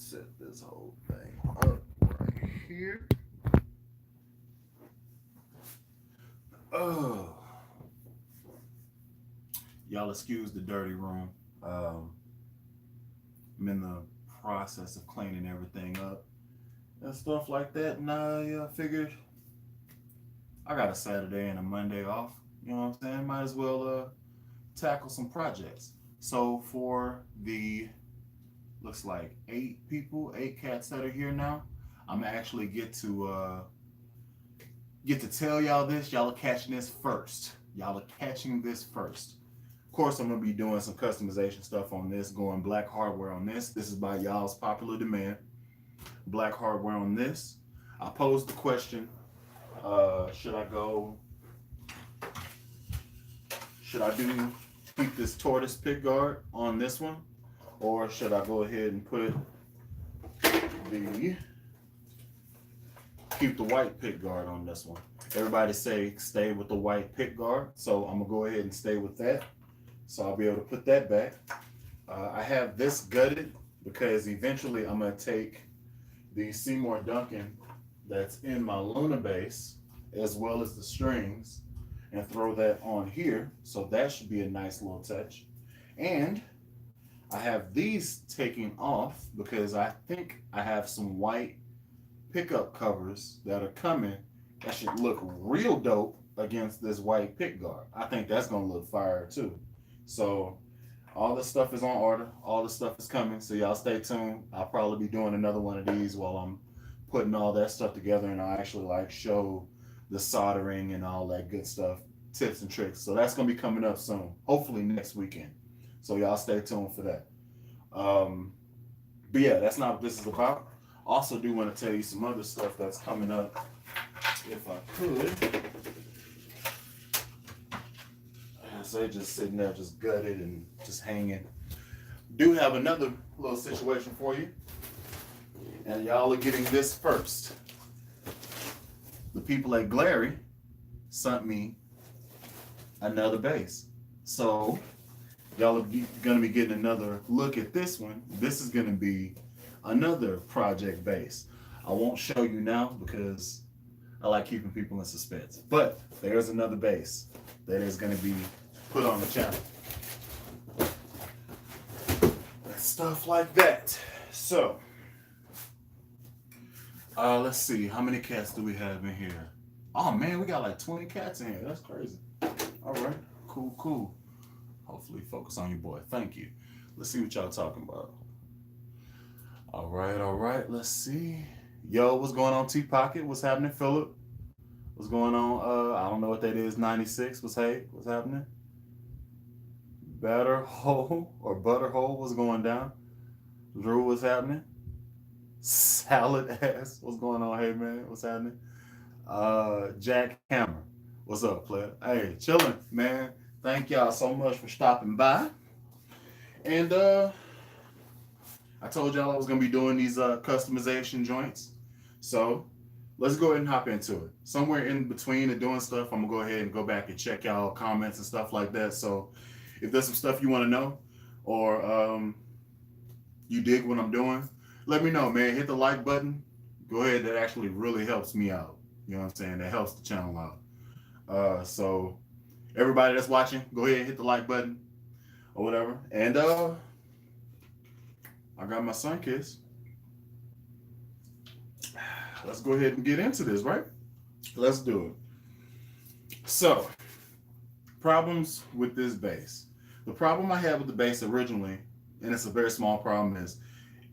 set this whole thing up right here. Oh, y'all excuse the dirty room. Um, I'm in the process of cleaning everything up and stuff like that. And I figured I got a Saturday and a Monday off. You know what I'm saying? Might as well tackle some projects. So for the looks like 8 people, 8 cats that are here now, I'm gonna actually get to tell y'all this. Y'all are catching this first. Y'all are catching this first. Of course, I'm gonna be doing some customization stuff on this, going black hardware on this. This is by y'all's popular demand. Black hardware on this. I posed the question: should I go? Should I do keep this tortoise pick guard on this one, or should I go ahead and put the keep the white pick guard on this one? Everybody say stay with the white pick guard, so I'm gonna go ahead and stay with that. So I'll be able to put that back. I have this gutted because eventually I'm gonna take the Seymour Duncan that's in my Luna base as well as the strings and throw that on here. So that should be a nice little touch. And I have these taking off because I think I have some white pickup covers that are coming that should look real dope against this white pick guard. I think that's gonna look fire too. So all the stuff is on order. All the stuff is coming. So y'all stay tuned. I'll probably be doing another one of these while I'm putting all that stuff together, and I'll actually like show the soldering and all that good stuff, tips and tricks. So that's gonna be coming up soon. Hopefully next weekend. So y'all stay tuned for that. But yeah, that's not what this is about. Also do want to tell you some other stuff that's coming up. If I could. So they're just sitting there, just gutted and just hanging. Do have another little situation for you. And y'all are getting this first. The people at Glarry sent me another bass. So y'all are gonna be getting another look at this one. This is gonna be another project bass. I won't show you now because I like keeping people in suspense. But there's another bass that is gonna be put on the channel. Stuff like that. So, let's see. How many cats do we have in here? Oh man, we got like 20 cats in here. That's crazy. All right, cool, cool. Hopefully focus on your boy. Thank you. Let's see what y'all talking about. All right. Let's see. Yo, what's going on, T-Pocket? What's happening, Philip? What's going on? I don't know what that is. 96. What's happening? Batter hole or butter hole? What's going down? Drew, what's happening? Salad ass. What's going on? Hey man, what's happening? Jack Hammer. What's up, player? Hey, chilling, man. Thank y'all so much for stopping by. And I told y'all I was gonna be doing these customization joints. So let's go ahead and hop into it. Somewhere in between and doing stuff, I'm gonna go ahead and go back and check y'all comments and stuff like that. So if there's some stuff you want to know, or you dig what I'm doing, let me know, man. Hit the like button. Go ahead. That actually really helps me out. You know what I'm saying? That helps the channel out. So everybody that's watching, go ahead and hit the like button or whatever. And I got my sun kiss. Let's go ahead and get into this, right? Let's do it. So, problems with this bass. The problem I had with the bass originally, and it's a very small problem, is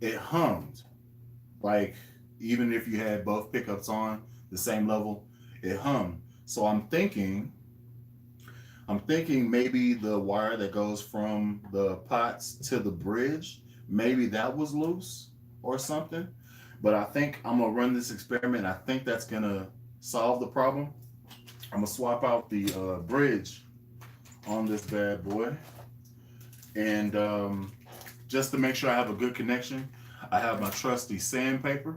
it hummed. Like, even if you had both pickups on the same level, it hummed. So I'm thinking maybe the wire that goes from the pots to the bridge, maybe that was loose or something. But I think I'm gonna run this experiment. I think that's gonna solve the problem. I'm gonna swap out the bridge on this bad boy. And just to make sure I have a good connection, I have my trusty sandpaper.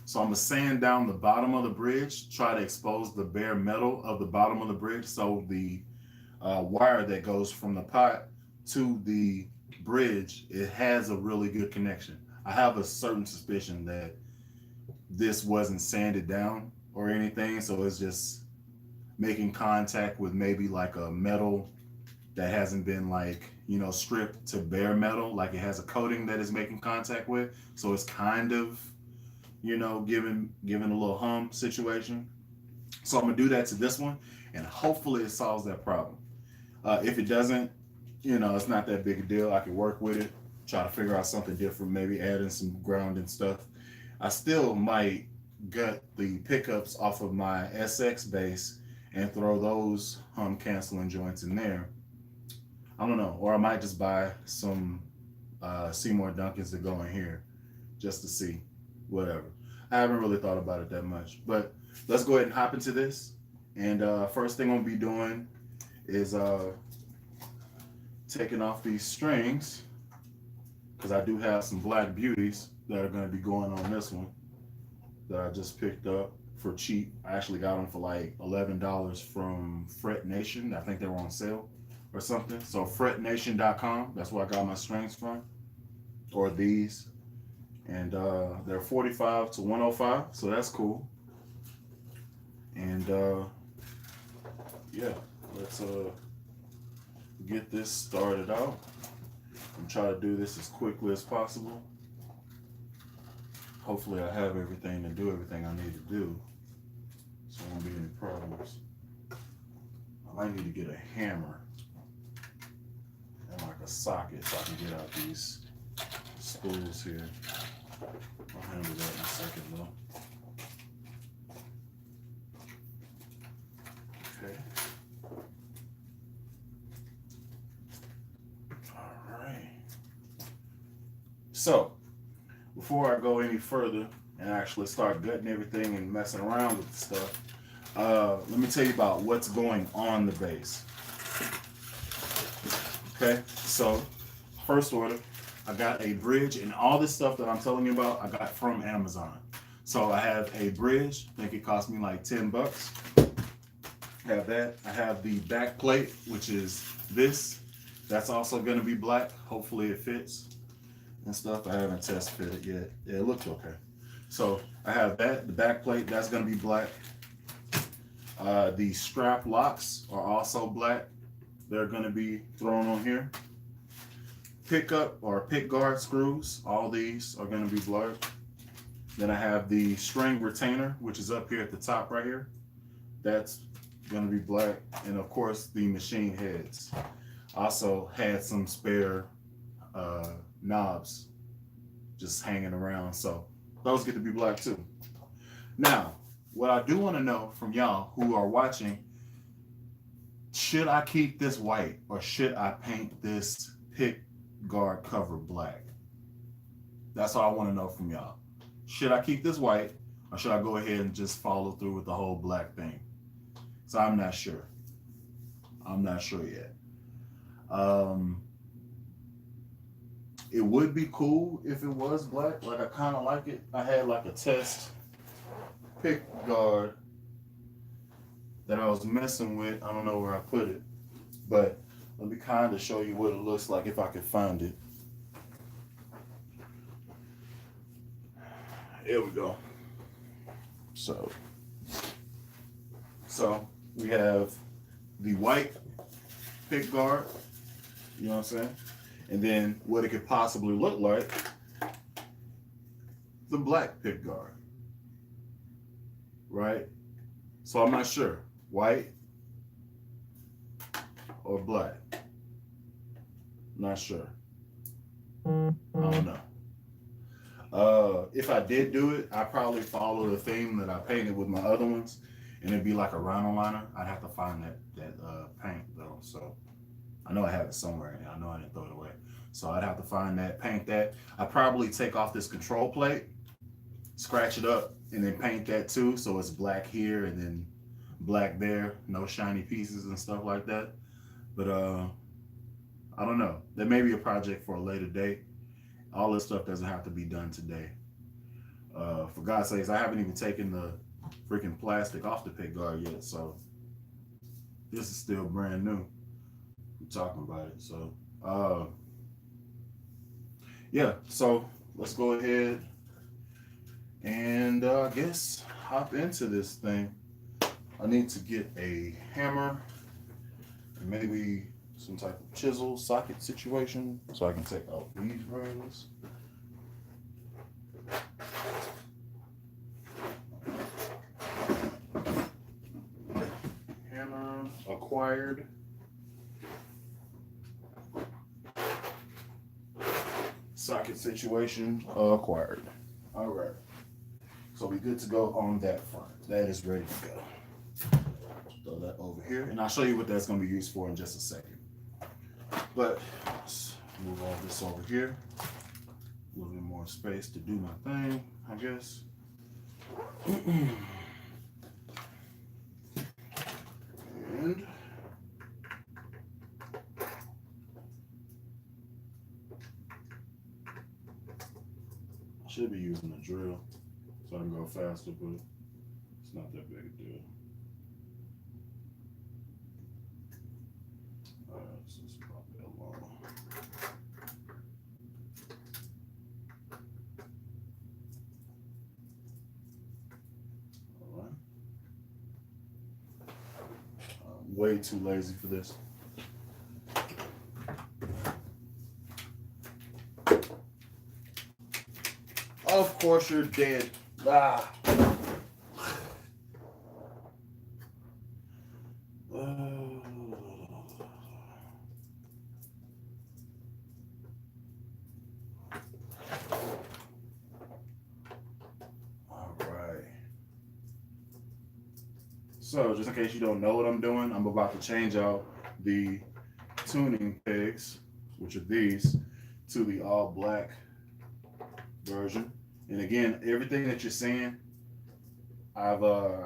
So I'm gonna sand down the bottom of the bridge, try to expose the bare metal of the bottom of the bridge so the wire that goes from the pot to the bridge, it has a really good connection. I have a certain suspicion that this wasn't sanded down or anything, so it's just making contact with maybe like a metal that hasn't been like, you know, stripped to bare metal, like it has a coating that is making contact with, so it's kind of, you know, giving a little hum situation. So I'm gonna do that to this one, and hopefully it solves that problem. If it doesn't, you know, it's not that big a deal. I can work with it, try to figure out something different, maybe add in some grounding stuff. I still might gut the pickups off of my SX base and throw those hum canceling joints in there. I don't know, or I might just buy some Seymour Duncans to go in here just to see, whatever. I haven't really thought about it that much, but let's go ahead and hop into this. And first thing I'm gonna be doing is taking off these strings, because I do have some black beauties that are going to be going on this one that I just picked up for cheap. I actually got them for like $11 from Fret Nation. I think they were on sale or something. So fretnation.com, that's where I got my strings from, or these. And they're 45 to 105, so that's cool. And yeah, let's get this started out. I'm trying to do this as quickly as possible. Hopefully I have everything to do everything I need to do, so there won't be any problems. I might need to get a hammer and like a socket so I can get out these spools here. I'll handle that in a second though. Okay. All right. So, before I go any further and actually start gutting everything and messing around with the stuff, let me tell you about what's going on the base. Okay, so first order, I got a bridge, and all this stuff that I'm telling you about, I got from Amazon. So I have a bridge, I think it cost me like 10 bucks. I have that. I have the back plate, which is this. That's also going to be black. Hopefully it fits and stuff. I haven't test fit it yet. Yeah, it looks okay. So I have that, the back plate, that's going to be black. The strap locks are also black. They're going to be thrown on here. Pickup or pick guard screws, all these are going to be black. Then I have the string retainer, which is up here at the top right here. That's going to be black. And of course the machine heads. Also had some spare knobs just hanging around, so those get to be black too. Now, what I do want to know from y'all who are watching, should I keep this white or should I paint this pick guard cover black? That's all I want to know from y'all. Should I keep this white or should I go ahead and just follow through with the whole black thing? So I'm not sure. I'm not sure yet. It would be cool if it was black. Like, I kind of like it. I had like a test pick guard that I was messing with. I don't know where I put it, but let me kind of show you what it looks like if I can find it. Here we go. So we have the white pick guard, you know what I'm saying? And then what it could possibly look like, the black pick guard, right? So I'm not sure, white or black. Not sure. I don't know. If I did do it, I'd probably follow the theme that I painted with my other ones, and it'd be like a rhino liner. I'd have to find that paint though. So I know I have it somewhere, and I know I didn't throw it away. So I'd have to find that, paint that. I'd probably take off this control plate, scratch it up, and then paint that too, so it's black here and then black there, no shiny pieces and stuff like that. But I don't know. That may be a project for a later date. All this stuff doesn't have to be done today. For God's sakes, I haven't even taken the freaking plastic off the pick guard yet, so this is still brand new. We're talking about it. So yeah, so let's go ahead and I guess hop into this thing. I need to get a hammer and maybe some type of chisel socket situation so I can take out these rings. Hammer acquired. Socket situation acquired. All right. So we good to go on that front. That is ready to go. Throw that over here, and I'll show you what that's going to be used for in just a second. But let's move all this over here. A little bit more space to do my thing, I guess. And I should be using a drill so I can go faster, but it's not that big a deal. Let's just pop that along. All right. I'm way too lazy for this. Of course you're dead. Ah. All right. So just in case you don't know what I'm doing, I'm about to change out the tuning pegs, which are these, to the all black version. And again, everything that you're seeing, I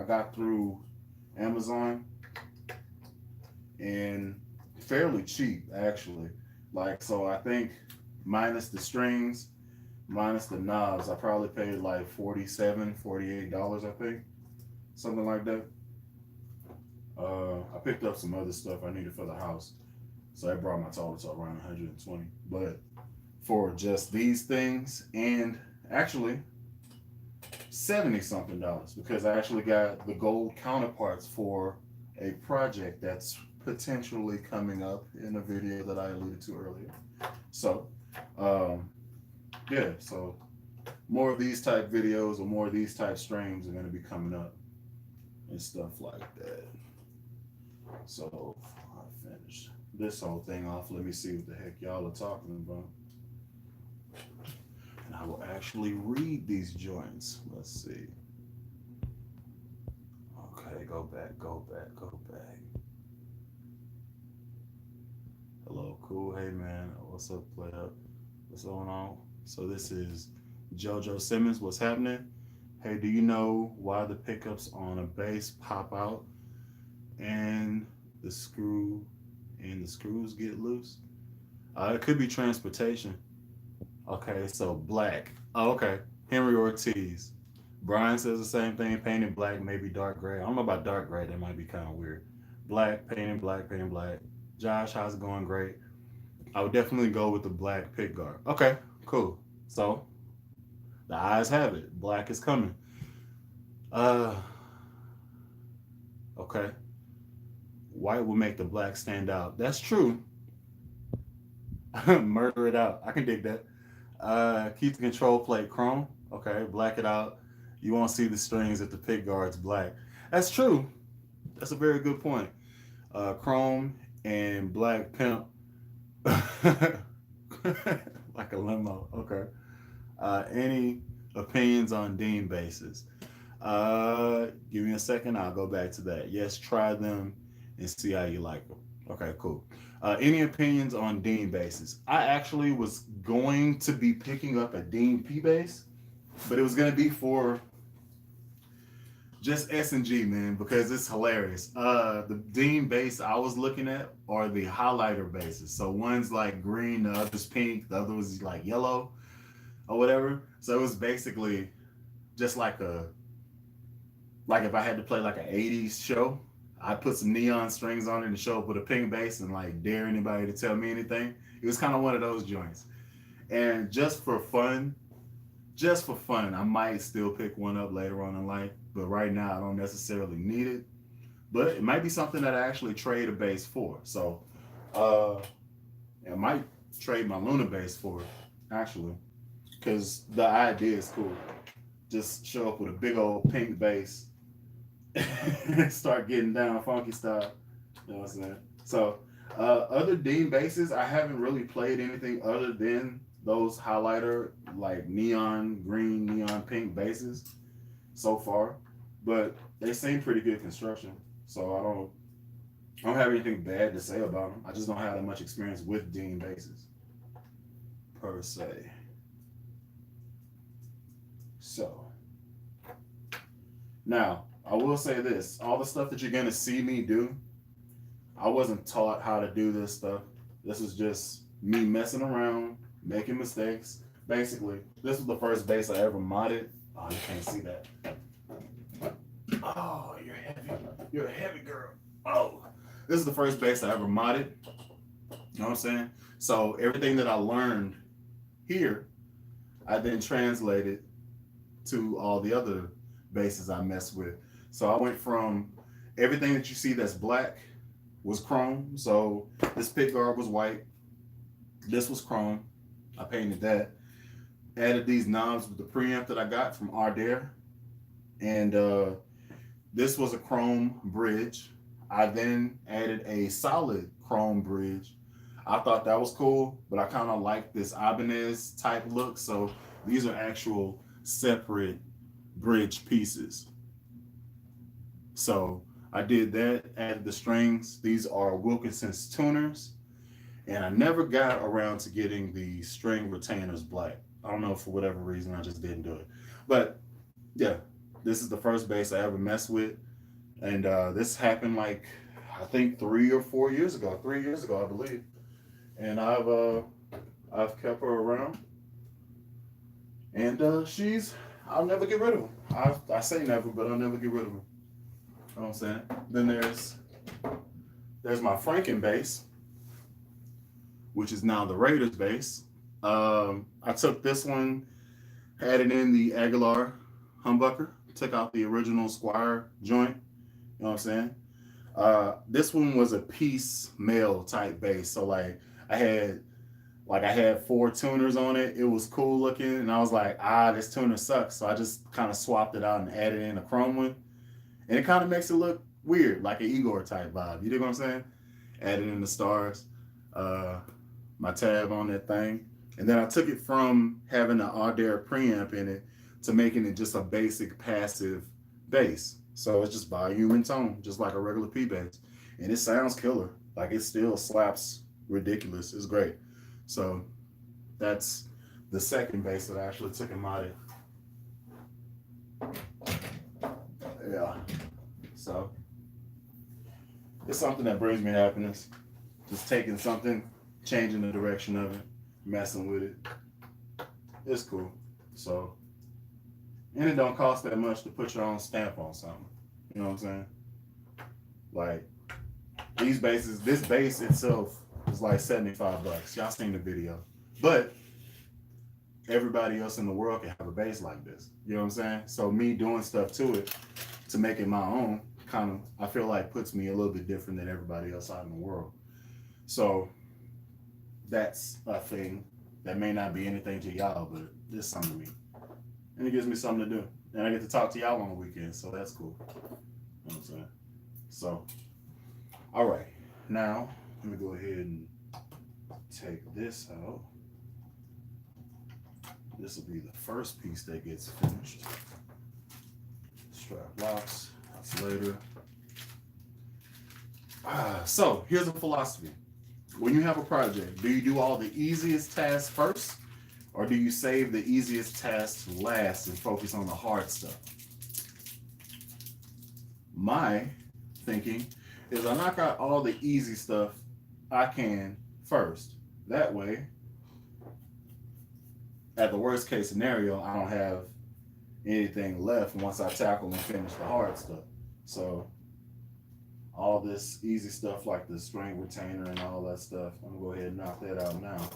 got through Amazon and fairly cheap actually. Like, so I think minus the strings, minus the knobs, I probably paid like $47, $48, I think, something like that. I picked up some other stuff I needed for the house, so that brought my total to around 120. But for just these things, and actually 70 something dollars, because I actually got the gold counterparts for a project that's potentially coming up in a video that I alluded to earlier. So yeah, so more of these type videos or more of these type streams are going to be coming up and stuff like that. So I finished this whole thing off. Let me see what the heck y'all are talking about. And I will actually read these joints. Let's see. Okay, go back, go back, go back. Hello, cool. Hey man, what's up, play up? What's going on? So this is JoJo Simmons. What's happening? Hey, do you know why the pickups on a bass pop out and the screws get loose? It could be transportation. Okay, so black. Oh, okay. Henry Ortiz. Brian says the same thing. Painted black, maybe dark gray. I don't know about dark gray. That might be kind of weird. Black, painting black, painting black. Josh, how's it going? Great. I would definitely go with the black pick guard. Okay, cool. So the eyes have it. Black is coming. Okay. White will make the black stand out. That's true. Murder it out. I can dig that. Keep the control plate chrome. Okay, black it out. You won't see the strings if the pick guard's black. That's true. That's a very good point. Chrome and black pimp. Like a limo. Okay. Any opinions on Dean basses? Give me a second. I'll go back to that. Yes, try them and see how you like them. Okay, cool. Any opinions on Dean basses? I actually was going to be picking up a Dean P bass, but it was going to be for just S&G, man, because it's hilarious. The Dean bass I was looking at are the highlighter basses. So one's like green, the other's pink, the other was like yellow or whatever. So it was basically just like if I had to play like an 80s show, I put some neon strings on it and show up with a pink bass and like dare anybody to tell me anything. It was kind of one of those joints. And just for fun, just for fun. I might still pick one up later on in life, but right now I don't necessarily need it. But it might be something that I actually trade a base for. So uh, I might trade my Luna base for it, actually, because the idea is cool. Just show up with a big old pink base and start getting down funky style. You know what I'm saying? So, other Dean bases, I haven't really played anything other than those highlighter, like neon green, neon pink bases so far. But they seem pretty good construction. So I don't have anything bad to say about them. I just don't have that much experience with Dean bases per se. So now I will say this: all the stuff that you're gonna see me do, I wasn't taught how to do this stuff. This was just me messing around, making mistakes. Basically, this was the first base I ever modded. Oh, you can't see that. Oh, you're heavy. You're a heavy girl. Oh, this is the first base I ever modded. You know what I'm saying? So everything that I learned here, I then translated to all the other bases I messed with. So I went from everything that you see that's black was chrome. So this pick guard was white. This was chrome. I painted that. Added these knobs with the preamp that I got from Ardare. And this was a chrome bridge. I then added a solid chrome bridge. I thought that was cool, but I kind of like this Ibanez type look. So these are actual separate bridge pieces. So I did that, added the strings. These are Wilkinson's tuners. And I never got around to getting the string retainers black. I don't know, for whatever reason, I just didn't do it. But yeah, this is the first bass I ever messed with. And this happened like, I think 3 or 4 years ago. 3 years ago, I believe. And I've kept her around. And I'll never get rid of her. I say never, but I'll never get rid of her. You know what I'm saying? Then there's my Franken bass, which is now the Raiders bass. I took this one, added in the Aguilar humbucker, took out the original Squire joint. You know what I'm saying? This one was a piece male type bass. So I had 4 tuners on it. It was cool looking, and I was like, this tuner sucks. So I just kind of swapped it out and added in a chrome one. And it kind of makes it look weird, like an Igor type vibe. You know what I'm saying? Added in the stars, my tab on that thing. And then I took it from having an Ardare preamp in it to making it just a basic passive bass. So it's just volume and tone, just like a regular P bass. And it sounds killer. Like, it still slaps ridiculous. It's great. So that's the second bass that I actually took and modded. Yeah. So it's something that brings me happiness. Just taking something, changing the direction of it, messing with it. It's cool. So, and it don't cost that much to put your own stamp on something. You know what I'm saying? Like, these basses, this bass itself is like $75. Y'all seen the video. But everybody else in the world can have a bass like this. You know what I'm saying? So me doing stuff to it to make it my own kind of, I feel like, puts me a little bit different than everybody else out in the world. So that's a thing that may not be anything to y'all, but it's something to me. And it gives me something to do. And I get to talk to y'all on the weekend, so that's cool. You know what I'm saying? So, all right. Now, let me go ahead and take this out. This will be the first piece that gets finished. Strap locks, that's later. So, here's a philosophy. When you have a project, do you do all the easiest tasks first, or do you save the easiest tasks last and focus on the hard stuff? My thinking is I knock out all the easy stuff I can first. That way, at the worst case scenario, I don't have anything left once I tackle and finish the hard stuff. So all this easy stuff like the string retainer and all that stuff, I'm gonna go ahead and knock that out now.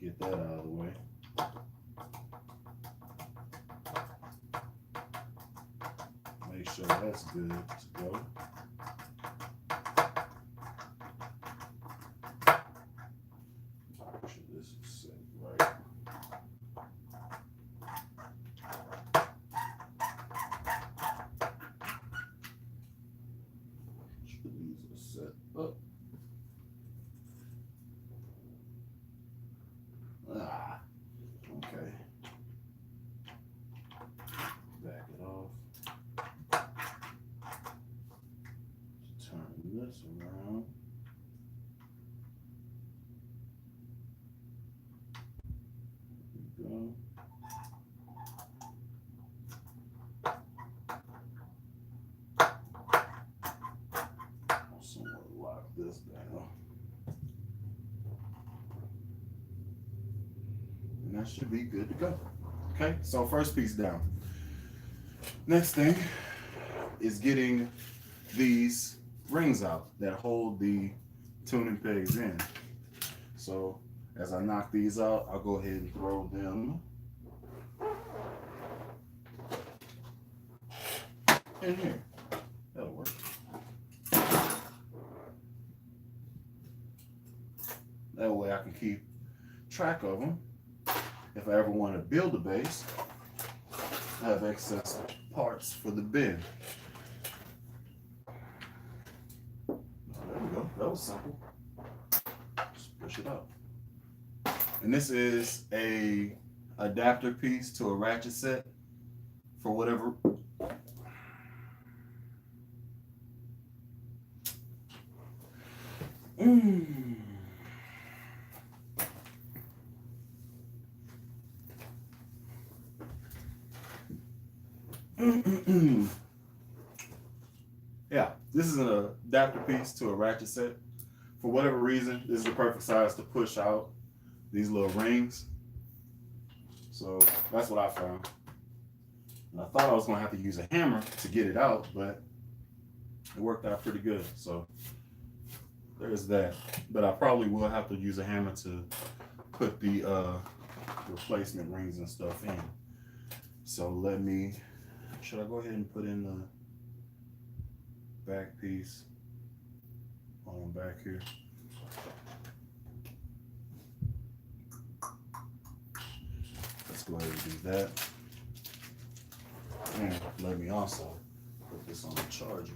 Get that out of the way. sure that's good to go. Make sure this is set right. These are set up. Okay. Back it off. Turn this around. There we go. Somewhere lock this down. And that should be good to go. Okay, so first piece down. Next thing is getting these rings out that hold the tuning pegs in. So as I knock these out, I'll go ahead and throw them in here. That'll work. That way I can keep track of them. If I ever want to build a base, I have excess parts for the bin. Oh, there we go. That was simple. Just push it up. And this is a adapter piece to a ratchet set for whatever. Yeah, this is an adapter piece to a ratchet set. For whatever reason, this is the perfect size to push out these little rings. So that's what I found. And I thought I was going to have to use a hammer to get it out, but it worked out pretty good. So there's that. But I probably will have to use a hammer to put the replacement rings and stuff in. So let me, should I go ahead and put in the back piece on back here? Let's go ahead and do that. And let me also put this on the charger.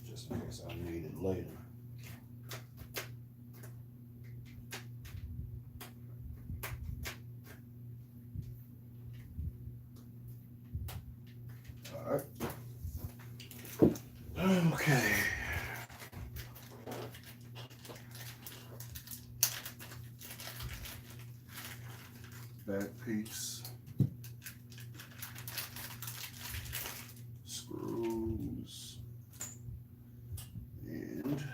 Just in case I need it later. All right. Okay. Back piece. Screws. And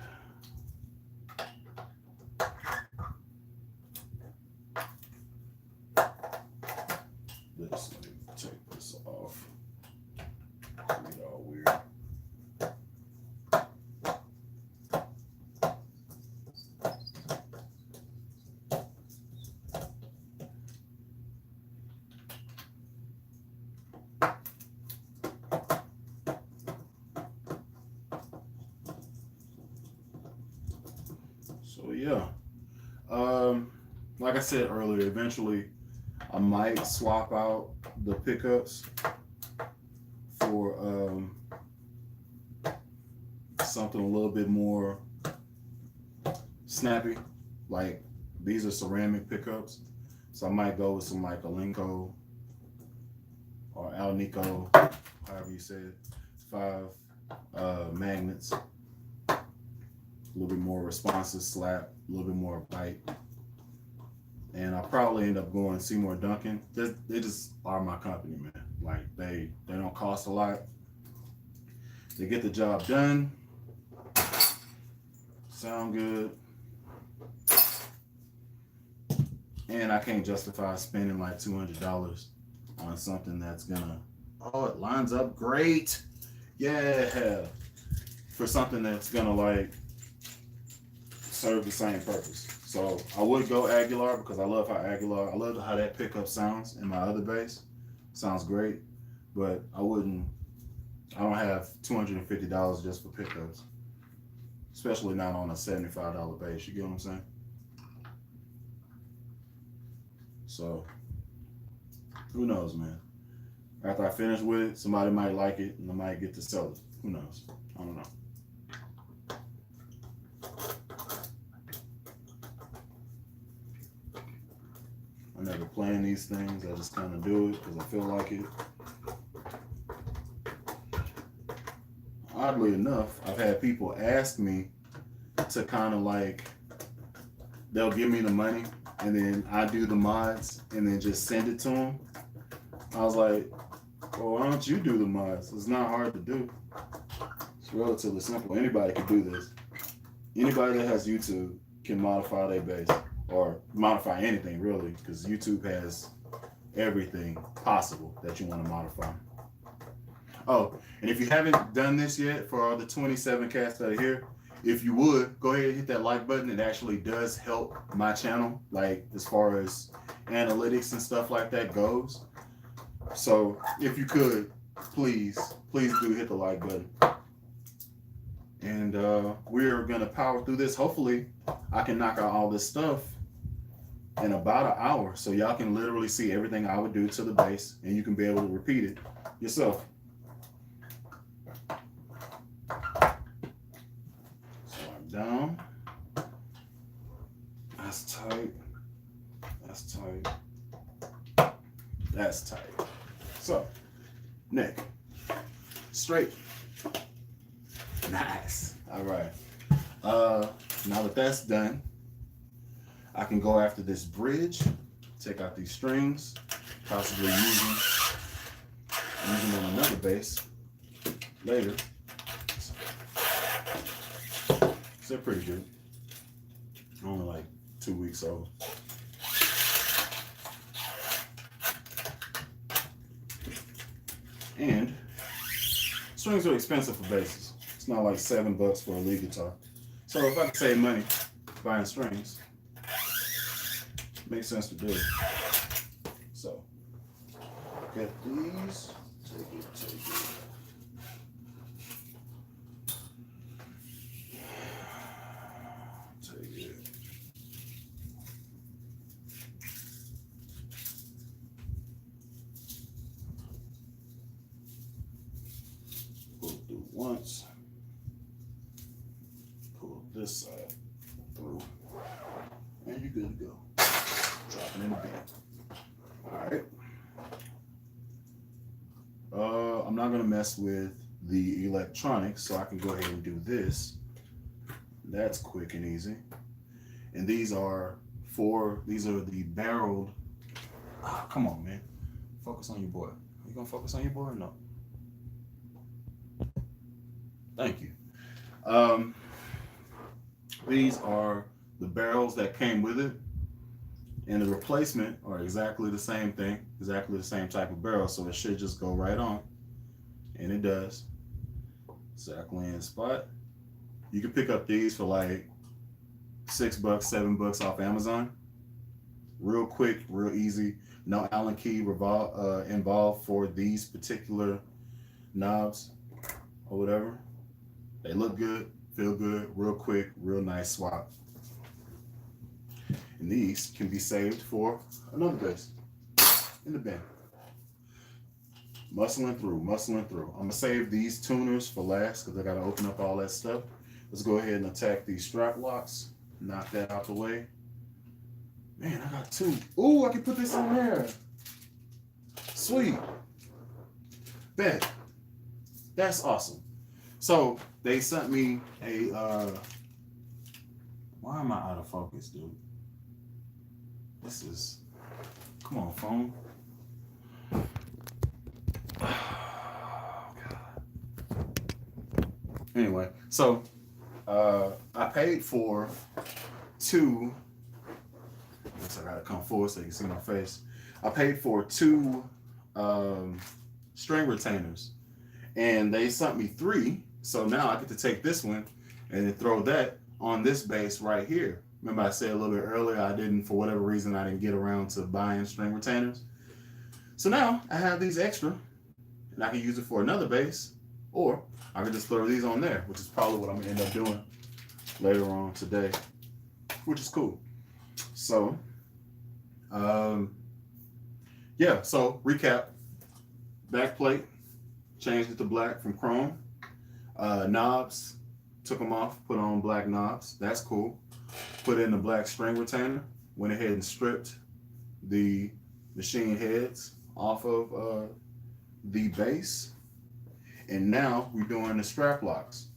this, let me take this off. Make it all weird. So yeah, like I said earlier, eventually I might swap out the pickups for something a little bit more snappy. Like these are ceramic pickups, so I might go with some like Alinco or Alnico, however you say it, 5 magnets. A little bit more responsive slap, a little bit more bite. And I'll probably end up going Seymour Duncan. They just are my company, man. Like they don't cost a lot. They get the job done. Sound good. And I can't justify spending like $200 on something that's gonna, oh, it lines up great. Yeah. For something that's gonna like serve the same purpose. So I would go Aguilar because I love how that pickup sounds in my other bass. Sounds great, but I don't have $250 just for pickups, especially not on a $75 bass. You get what I'm saying? So who knows, man? After I finish with it, somebody might like it and I might get to sell it. Who knows? I don't know. I never plan these things. I just kind of do it because I feel like it. Oddly enough, I've had people ask me to kind of like, they'll give me the money and then I do the mods and then just send it to them. I was like, well, why don't you do the mods? It's not hard to do. It's relatively simple. Anybody can do this. Anybody that has YouTube can modify their bass, or modify anything really, because YouTube has everything possible that you want to modify. Oh, and if you haven't done this yet, for all the 27 cats that are here, if you would, go ahead and hit that like button. It actually does help my channel, like as far as analytics and stuff like that goes. So if you could, please do hit the like button. And we're gonna power through this. Hopefully I can knock out all this stuff in about an hour, so y'all can literally see everything I would do to the bass and you can be able to repeat it yourself. So I'm down. That's tight. That's tight. That's tight. So, neck, straight, nice. All right. Now that that's done, I can go after this bridge, take out these strings, possibly using on another bass later. So they're pretty good. Only like 2 weeks old. And strings are expensive for basses. It's not like $7 for a lead guitar. So if I can save money buying strings, it makes sense to do it. So get these, take it. Once, pull this side through, and you're good to go. Drop it in the bin. All right. I'm not gonna mess with the electronics, so I can go ahead and do this. That's quick and easy. And these are the barreled. Oh, come on, man. Focus on your boy. Are you gonna focus on your boy or no? Thank you. These are the barrels that came with it, and the replacement are exactly the same thing, exactly the same type of barrel, so it should just go right on, and it does. Exactly in spot. You can pick up these for like $6, $7 off Amazon. Real quick, real easy. No Allen key involved for these particular knobs or whatever. They look good, feel good, real quick, real nice swap. And these can be saved for another bass in the bin. Muscling through. I'm gonna save these tuners for last because I gotta open up all that stuff. Let's go ahead and attack these strap locks. Knock that out the way. Man, I got 2. Ooh, I can put this on there. Sweet. Bet. That's awesome. So they sent me a, why am I out of focus, dude? This is, come on, phone. Oh, God. Anyway, so I paid for 2, I guess I gotta come forward so you can see my face. I paid for 2 string retainers, and they sent me 3. So now I get to take this one and then throw that on this bass right here. Remember I said a little bit earlier, for whatever reason, I didn't get around to buying string retainers. So now I have these extra, and I can use it for another base, or I can just throw these on there, which is probably what I'm gonna end up doing later on today, which is cool. So, yeah, so recap, back plate, changed it to black from chrome. Knobs, took them off, put on black knobs, that's cool. Put in the black string retainer, went ahead and stripped the machine heads off of the base. And now we're doing the strap locks,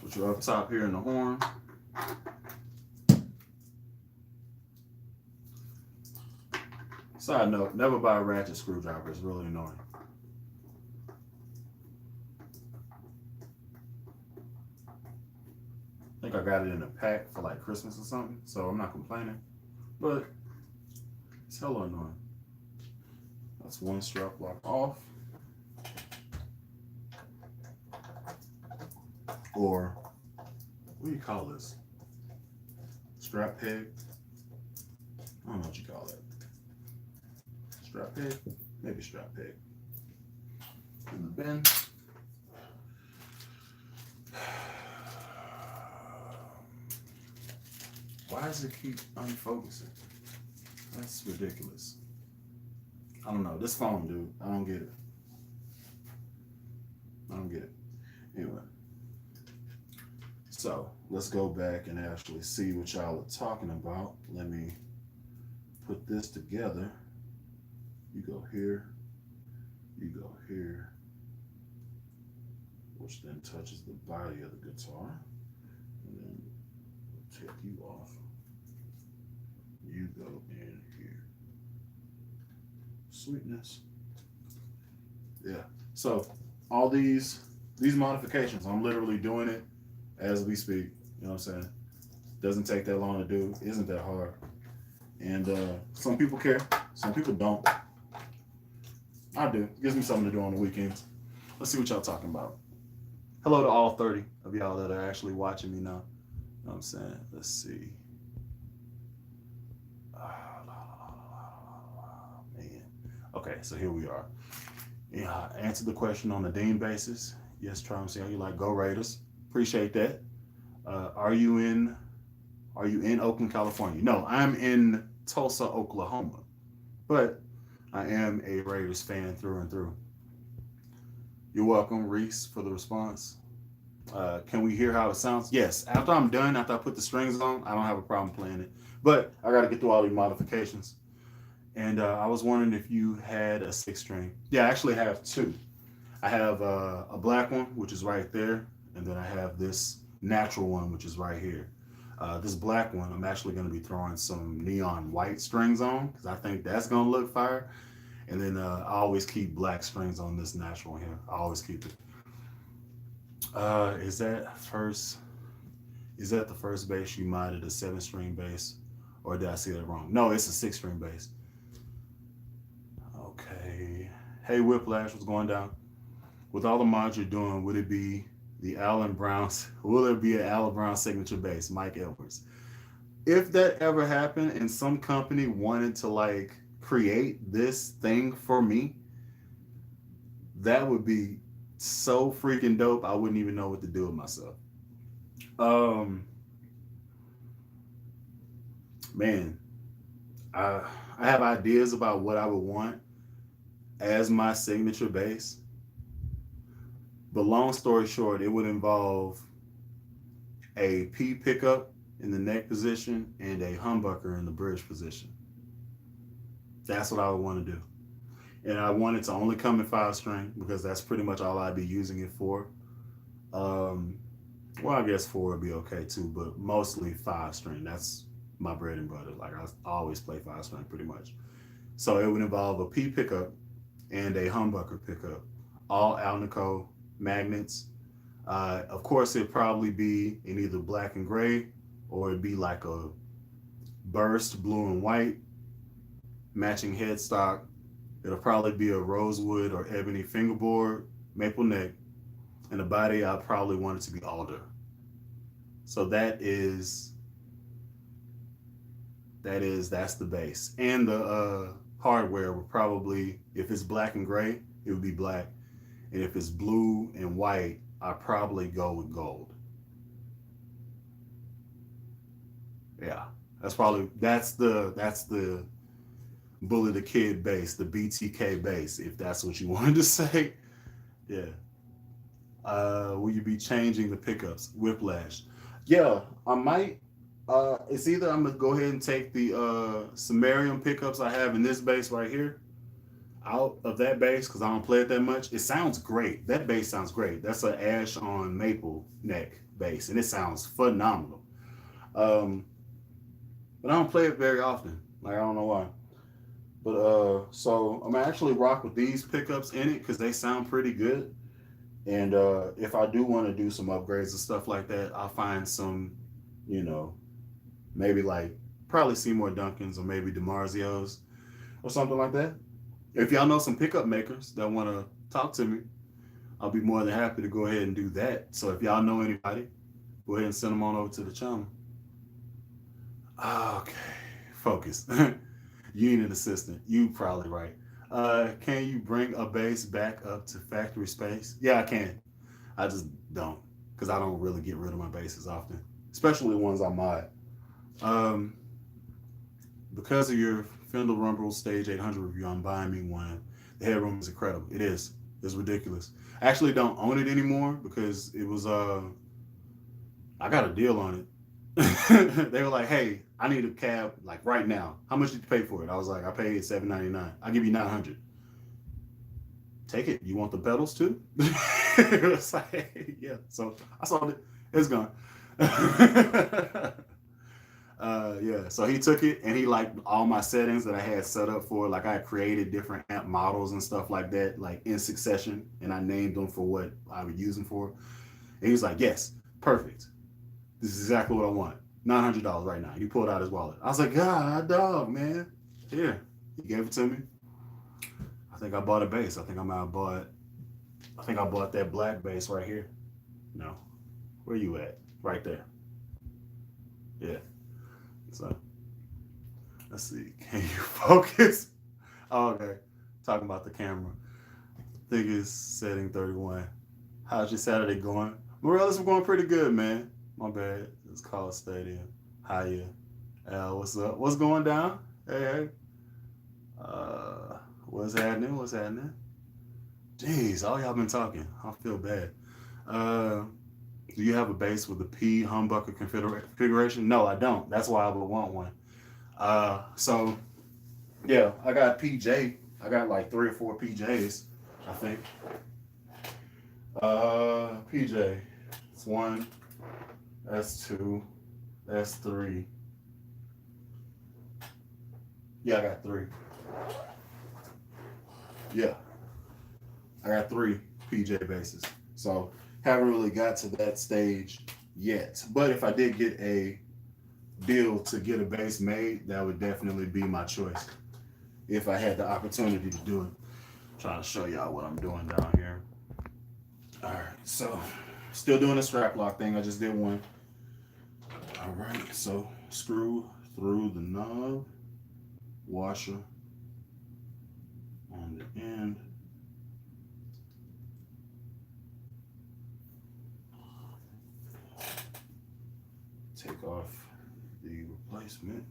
which are up top here in the horn. Side note, never buy a ratchet screwdriver, it's really annoying. I think I got it in a pack for like Christmas or something, so I'm not complaining, but it's hella annoying. That's one strap lock off. Or, what do you call this? Strap peg? I don't know what you call that. Strap peg? Maybe strap peg. In the bin. Why does it keep unfocusing? That's ridiculous. I don't know. This phone, dude. I don't get it. I don't get it. Anyway. So let's go back and actually see what y'all are talking about. Let me put this together. You go here. You go here. Which then touches the body of the guitar. And then we'll take you off. You go in here. Sweetness. Yeah. So all these modifications, I'm literally doing it as we speak. You know what I'm saying? Doesn't take that long to do. Isn't that hard? And some people care. Some people don't. I do. It gives me something to do on the weekends. Let's see what y'all talking about. Hello to all 30 of y'all that are actually watching me now. You know what I'm saying? Let's see. Man. Okay, so here we are. Yeah, I answered the question on the Dean basis. Yes, Charm, see how you like Go Raiders. Appreciate that. Are you in Oakland, California? No, I'm in Tulsa, Oklahoma. But I am a Raiders fan through and through. You're welcome, Reese, for the response. Can we hear how it sounds? Yes. After I'm done, after I put the strings on, I don't have a problem playing it. But I got to get through all these modifications. And I was wondering if you had a 6-string. Yeah, I actually have 2. I have a black one, which is right there. And then I have this natural one, which is right here. This black one, I'm actually going to be throwing some neon white strings on because I think that's going to look fire. And then I always keep black strings on this natural one here. I always keep it. Is that the first bass you modded a 7-string bass? Or did I see that wrong? No, it's a 6-string bass. Okay. Hey, Whiplash, what's going down? With all the mods you're doing, will it be an Alan Brown signature bass, Mike Edwards? If that ever happened and some company wanted to like create this thing for me, that would be so freaking dope. I wouldn't even know what to do with myself. Man, I have ideas about what I would want as my signature bass. But long story short, it would involve a P pickup in the neck position and a humbucker in the bridge position. That's what I would want to do. And I want it to only come in 5-string because that's pretty much all I'd be using it for. Well, I guess 4 would be okay too, but mostly 5-string. That's my bread and butter. Like I always play 5-string pretty much. So it would involve a P pickup and a humbucker pickup, all Alnico magnets. Of course, it'd probably be in either black and gray, or it'd be like a burst blue and white, matching headstock. It'll probably be a rosewood or ebony fingerboard, maple neck, and the body I probably want it to be alder. So that is that's the base. And the hardware would probably, if it's black and gray, it would be black. And if it's blue and white, I'd probably go with gold. Yeah. That's the Bully the Kid bass, the BTK bass, if that's what you wanted to say. Yeah. Will you be changing the pickups? Whiplash. Yeah, I might. It's either I'm gonna go ahead and take the Sumerian pickups I have in this bass right here out of that bass because I don't play it that much. It sounds great. That bass sounds great. That's an ash on maple neck bass, and it sounds phenomenal. But I don't play it very often. Like I don't know why. But so I'm gonna actually rock with these pickups in it because they sound pretty good. And if I do want to do some upgrades and stuff like that, I'll find some, you know, maybe like probably Seymour Duncan's or maybe DiMarzio's or something like that. If y'all know some pickup makers that want to talk to me, I'll be more than happy to go ahead and do that. So if y'all know anybody, go ahead and send them on over to the channel. Okay, focus. You need an assistant. You probably right. Can you bring a bass back up to factory space? Yeah, I can. I just don't, because I don't really get rid of my basses often, especially the ones I mod. Because of your Fender Rumble Stage 800 review, I'm buying me one. The headroom is incredible. It is. It's ridiculous. I actually don't own it anymore because it was I got a deal on it. They were like, "Hey, I need a cab like right now. How much did you pay for it?" I was like, "I paid $799. I'll give you $900. Take it. You want the pedals too?" It was like, yeah. So I sold it. It's gone. Yeah. So he took it and he liked all my settings that I had set up for. Like I created different amp models and stuff like that, like in succession, and I named them for what I would use them for. And he was like, "Yes, perfect. This is exactly what I want. $900 right now." He pulled out his wallet. I was like, "God, dog, man." Here. He gave it to me. I think I bought a bass. I think I bought that black bass right here. No. Where you at? Right there. Yeah. So let's see. Can you focus? Oh, okay. Talking about the camera. I think it's setting 31. How's your Saturday going? Morales, we're going pretty good, man. My bad. It's called Stadium. Hiya. What's up? What's going down? Hey. What's happening? What's happening? Jeez, all y'all been talking. I feel bad. Do you have a bass with a P humbucker configuration? No, I don't. That's why I would want one. So yeah, I got PJ. I got like 3 or 4 PJs, I think. PJ. It's 1. That's 2. That's 3. Yeah, I got 3. Yeah. I got 3 PJ basses. So haven't really got to that stage yet. But if I did get a deal to get a bass made, that would definitely be my choice. If I had the opportunity to do it. I'm trying to show y'all what I'm doing down here. All right, so still doing the strap lock thing. I just did one. All right, so screw through the knob, washer on the end. Take off the replacement,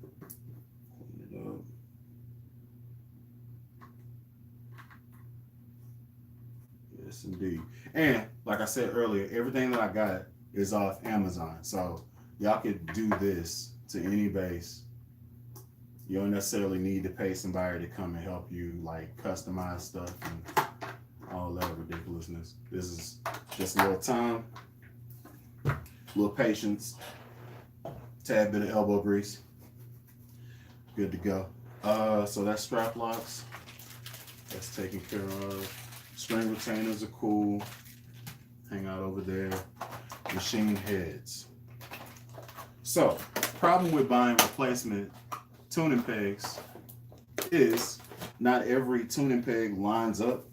clean it up. Yes, indeed. And like I said earlier, everything that I got is off Amazon. So y'all could do this to any bass. You don't necessarily need to pay somebody to come and help you like customize stuff and all that ridiculousness. This is just a little time, a little patience, tad bit of elbow grease. Good to go. So that's strap locks. That's taken care of. String retainers are cool. Hang out over there. Machine heads. So, problem with buying replacement tuning pegs is not every tuning peg lines up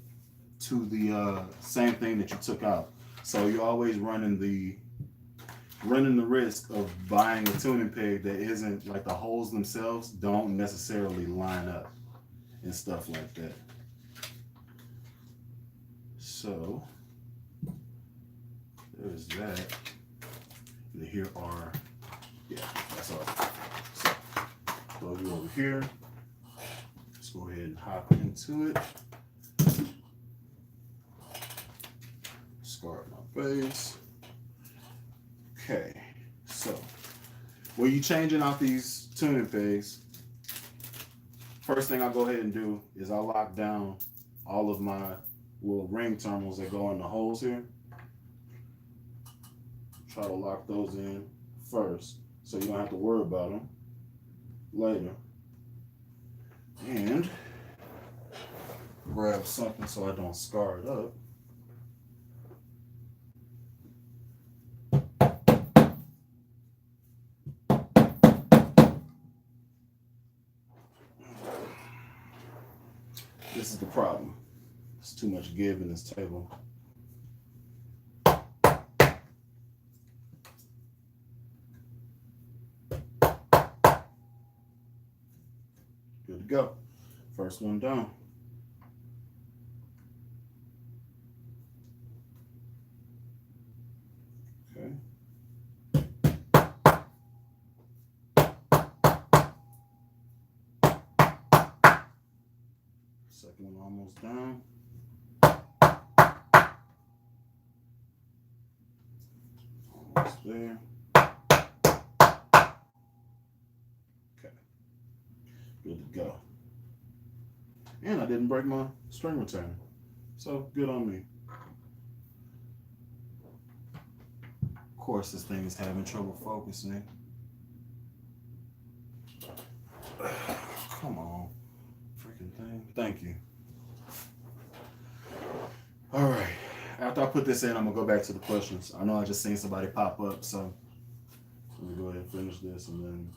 to the same thing that you took out. So you're always running the running the risk of buying a tuning peg that isn't like the holes themselves don't necessarily line up and stuff like that. So there's that. And here are, yeah, that's all. So throw you over here. Let's go ahead and hop into it. Scar my base. Okay, so when you're changing out these tuning pegs, first thing I'll go ahead and do is I'll lock down all of my little ring terminals that go in the holes here. Try to lock those in first so you don't have to worry about them later. And grab something so I don't scar it up. This is the problem. There's too much give in this table. Good to go. First one down. Okay. Second one almost down. Almost there. Okay. Good to go. And I didn't break my string retainer. So good on me. Of course, this thing is having trouble focusing. Come on. Freaking thing. Thank you. All right. After I put this in, I'm going to go back to the questions. I know I just seen somebody pop up, so let me go ahead and finish this, and then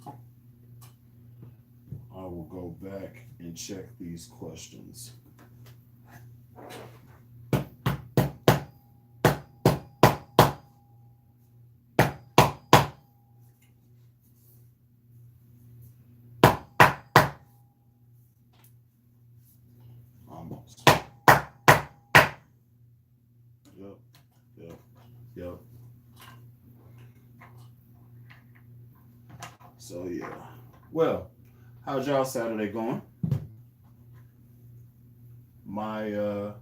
I will go back and check these questions. Almost. Yep. So yeah. Well, how's y'all Saturday going? My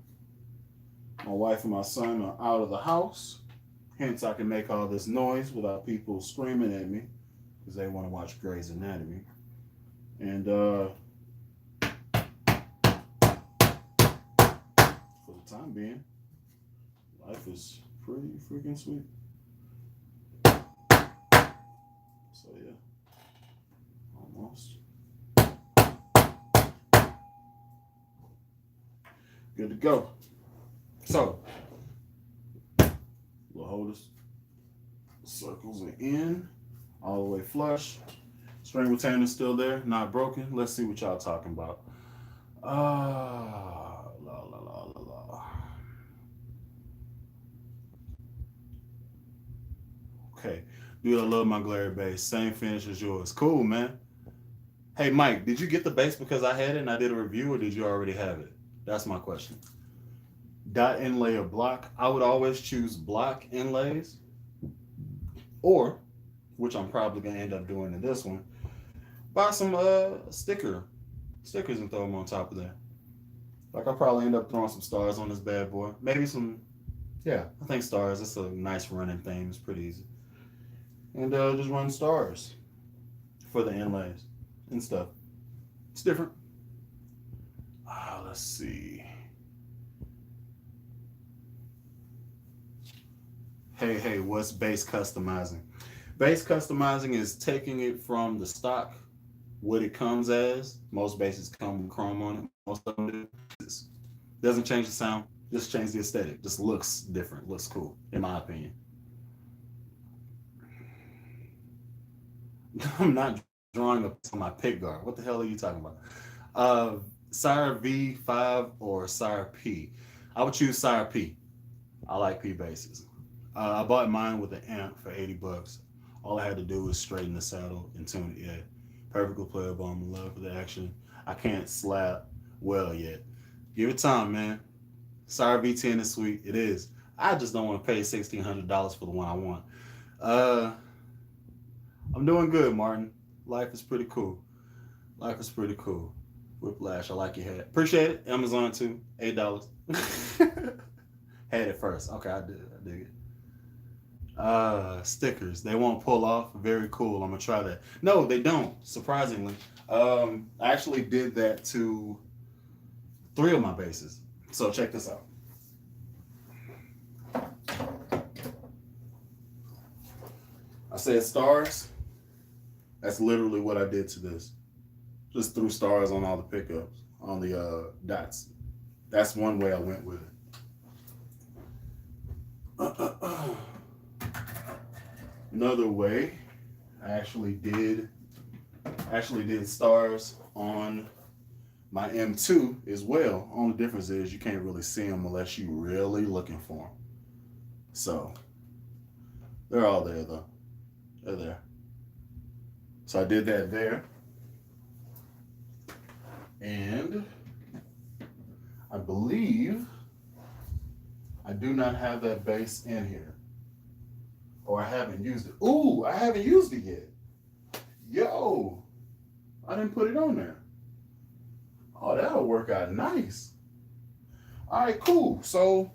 wife and my son are out of the house, hence I can make all this noise without people screaming at me because they want to watch Grey's Anatomy. And for the time being, life is pretty freaking sweet. So yeah, almost. Good to go. So, little holders, circles are in, all the way flush. String retainer still there, not broken. Let's see what y'all talking about. Okay, dude, I love my glare bass. Same finish as yours. Cool, man. Hey, Mike, did you get the bass because I had it and I did a review, or did you already have it? That's my question. Dot inlay or block? I would always choose block inlays, or, which I'm probably gonna end up doing in this one, buy some stickers and throw them on top of there. Like I'll probably end up throwing some stars on this bad boy. Maybe some, yeah, I think stars. It's a nice running thing. It's pretty easy. And just run stars for the inlays and stuff. It's different. Let's see. Hey, what's bass customizing? Bass customizing is taking it from the stock, what it comes as. Most basses come with chrome on it. Most of them do. Doesn't change the sound, just change the aesthetic. Just looks different, looks cool, in my opinion. I'm not drawing on my pick guard. What the hell are you talking about? Sire V5 or Sire P? I would choose Sire P. I like P basses. I bought mine with an amp for 80 bucks. All I had to do was straighten the saddle and tune it. Yeah, perfectly playable. I'm in love with the action. I can't slap well yet. Give it time, man. Sorry, V10 is sweet. It is. I just don't want to pay $1,600 for the one I want. Uh, I'm doing good, Martin. Life is pretty cool. Life is pretty cool. Whiplash, I like your hat. Appreciate it. Amazon too. $8. Had it first. Okay, I did. I dig it. Stickers. They won't pull off. Very cool. I'm gonna try that. No, they don't. Surprisingly, I actually did that to 3 of my bases. So check this out. I said stars. That's literally what I did to this. Just threw stars on all the pickups, on the dots. That's one way I went with it. Another way, I actually did stars on my M2 as well. Only difference is you can't really see them unless you're really looking for them. So they're all there though. They're there. So I did that there. And I believe I do not have that base in here. Or I haven't used it. Ooh, I haven't used it yet. Yo, I didn't put it on there. Oh, that'll work out nice. All right, cool. So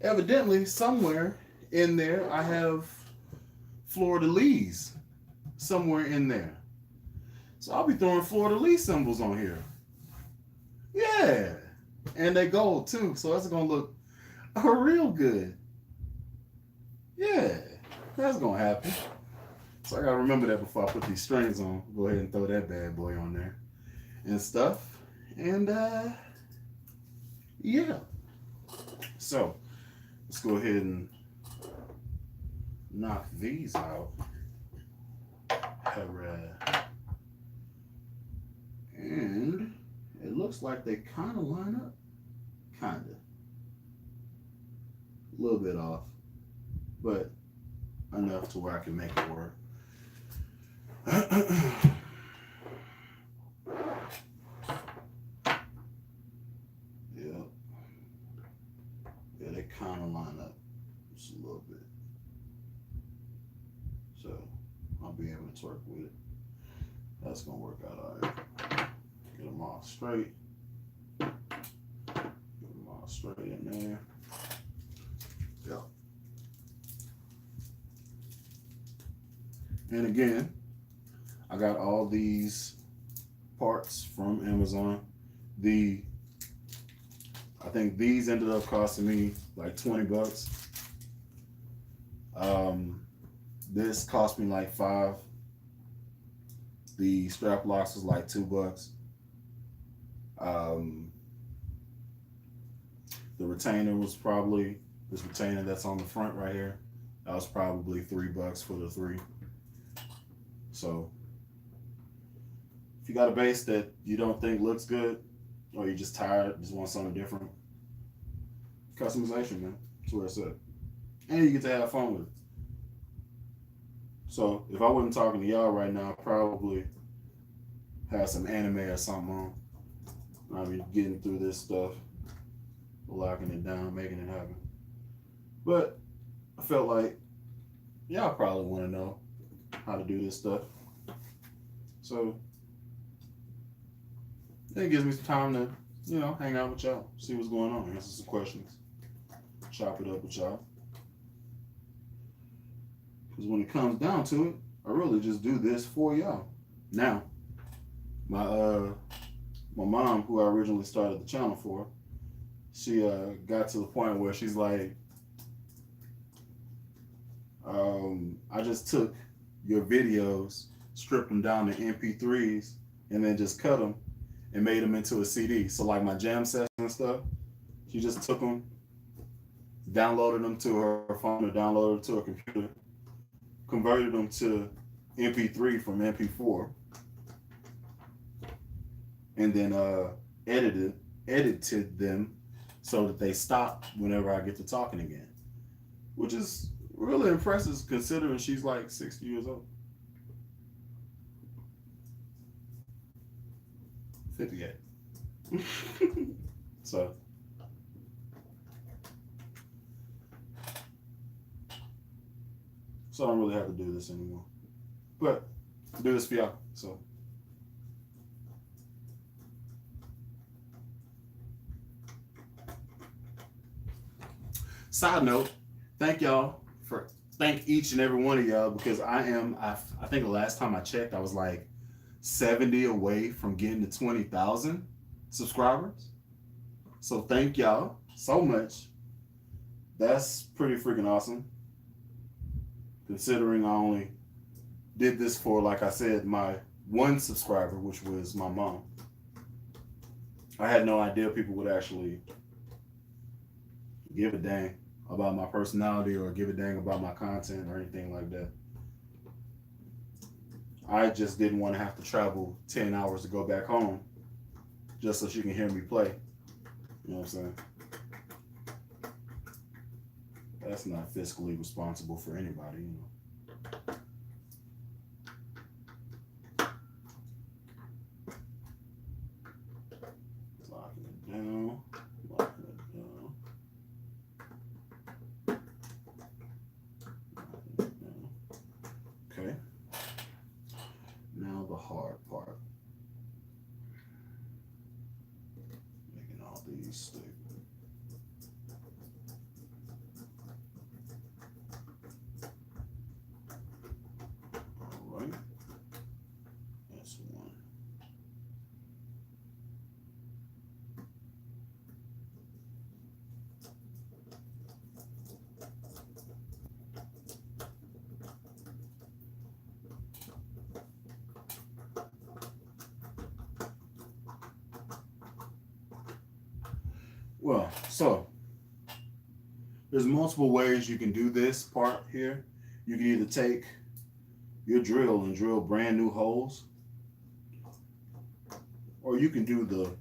evidently somewhere in there I have fleur-de-lis somewhere in there. So I'll be throwing fleur-de-lis symbols on here. Yeah. And they gold too. So that's going to look real good. Yeah. That's going to happen. So I got to remember that before I put these strings on. Go ahead and throw that bad boy on there and stuff. And yeah. So let's go ahead and knock these out. And it looks like they kind of line up. Kind of. A little bit off. But enough to where I can make it work. Yeah. Yeah, they kind of line up just a little bit. So I'll be able to twerk with it. That's gonna work out all right. Get them all straight. Get them all straight in there. Yeah. And again, I got all these parts from Amazon. I think these ended up costing me like 20 bucks. This cost me like 5. The strap locks was like 2 bucks. The retainer was probably, this retainer that's on the front right here, that was probably 3 bucks for the 3. So if you got a bass that you don't think looks good, or you're just tired, just want something different, customization, man. That's where it's at. And you get to have fun with it. So if I wasn't talking to y'all right now, I'd probably have some anime or something on. I'll be getting through this stuff, locking it down, making it happen. But I felt like y'all probably want to know how to do this stuff. So it gives me some time to, hang out with y'all, see what's going on, answer some questions, chop it up with y'all. Because when it comes down to it, I really just do this for y'all. Now, my mom, who I originally started the channel for, she got to the point where she's like, I just took your videos, stripped them down to MP3s, and then just cut them and made them into a CD. So like my jam sessions and stuff, she just took them, downloaded them to her phone or downloaded them to her computer, converted them to MP3 from MP4, and then edited them so that they stop whenever I get to talking again, which is really impressive considering she's like 60 years old. 58. So I don't really have to do this anymore. But I do this for y'all. So side note, thank each and every one of y'all, because I think the last time I checked I was like 70 away from getting to 20,000 subscribers. So thank y'all so much. That's pretty freaking awesome. Considering I only did this for, like I said, my one subscriber, which was my mom. I had no idea people would actually give a dang about my personality or give a dang about my content or anything like that. I just didn't want to have to travel 10 hours to go back home just so she can hear me play. You know what I'm saying? That's not fiscally responsible for anybody, you know. Locking it down. Locking it down. Locking it down. Okay. Now the hard part. Making all these stable. Alright. That's one. Well, so there's multiple ways you can do this part here. You can either take your drill and drill brand new holes, or you can do the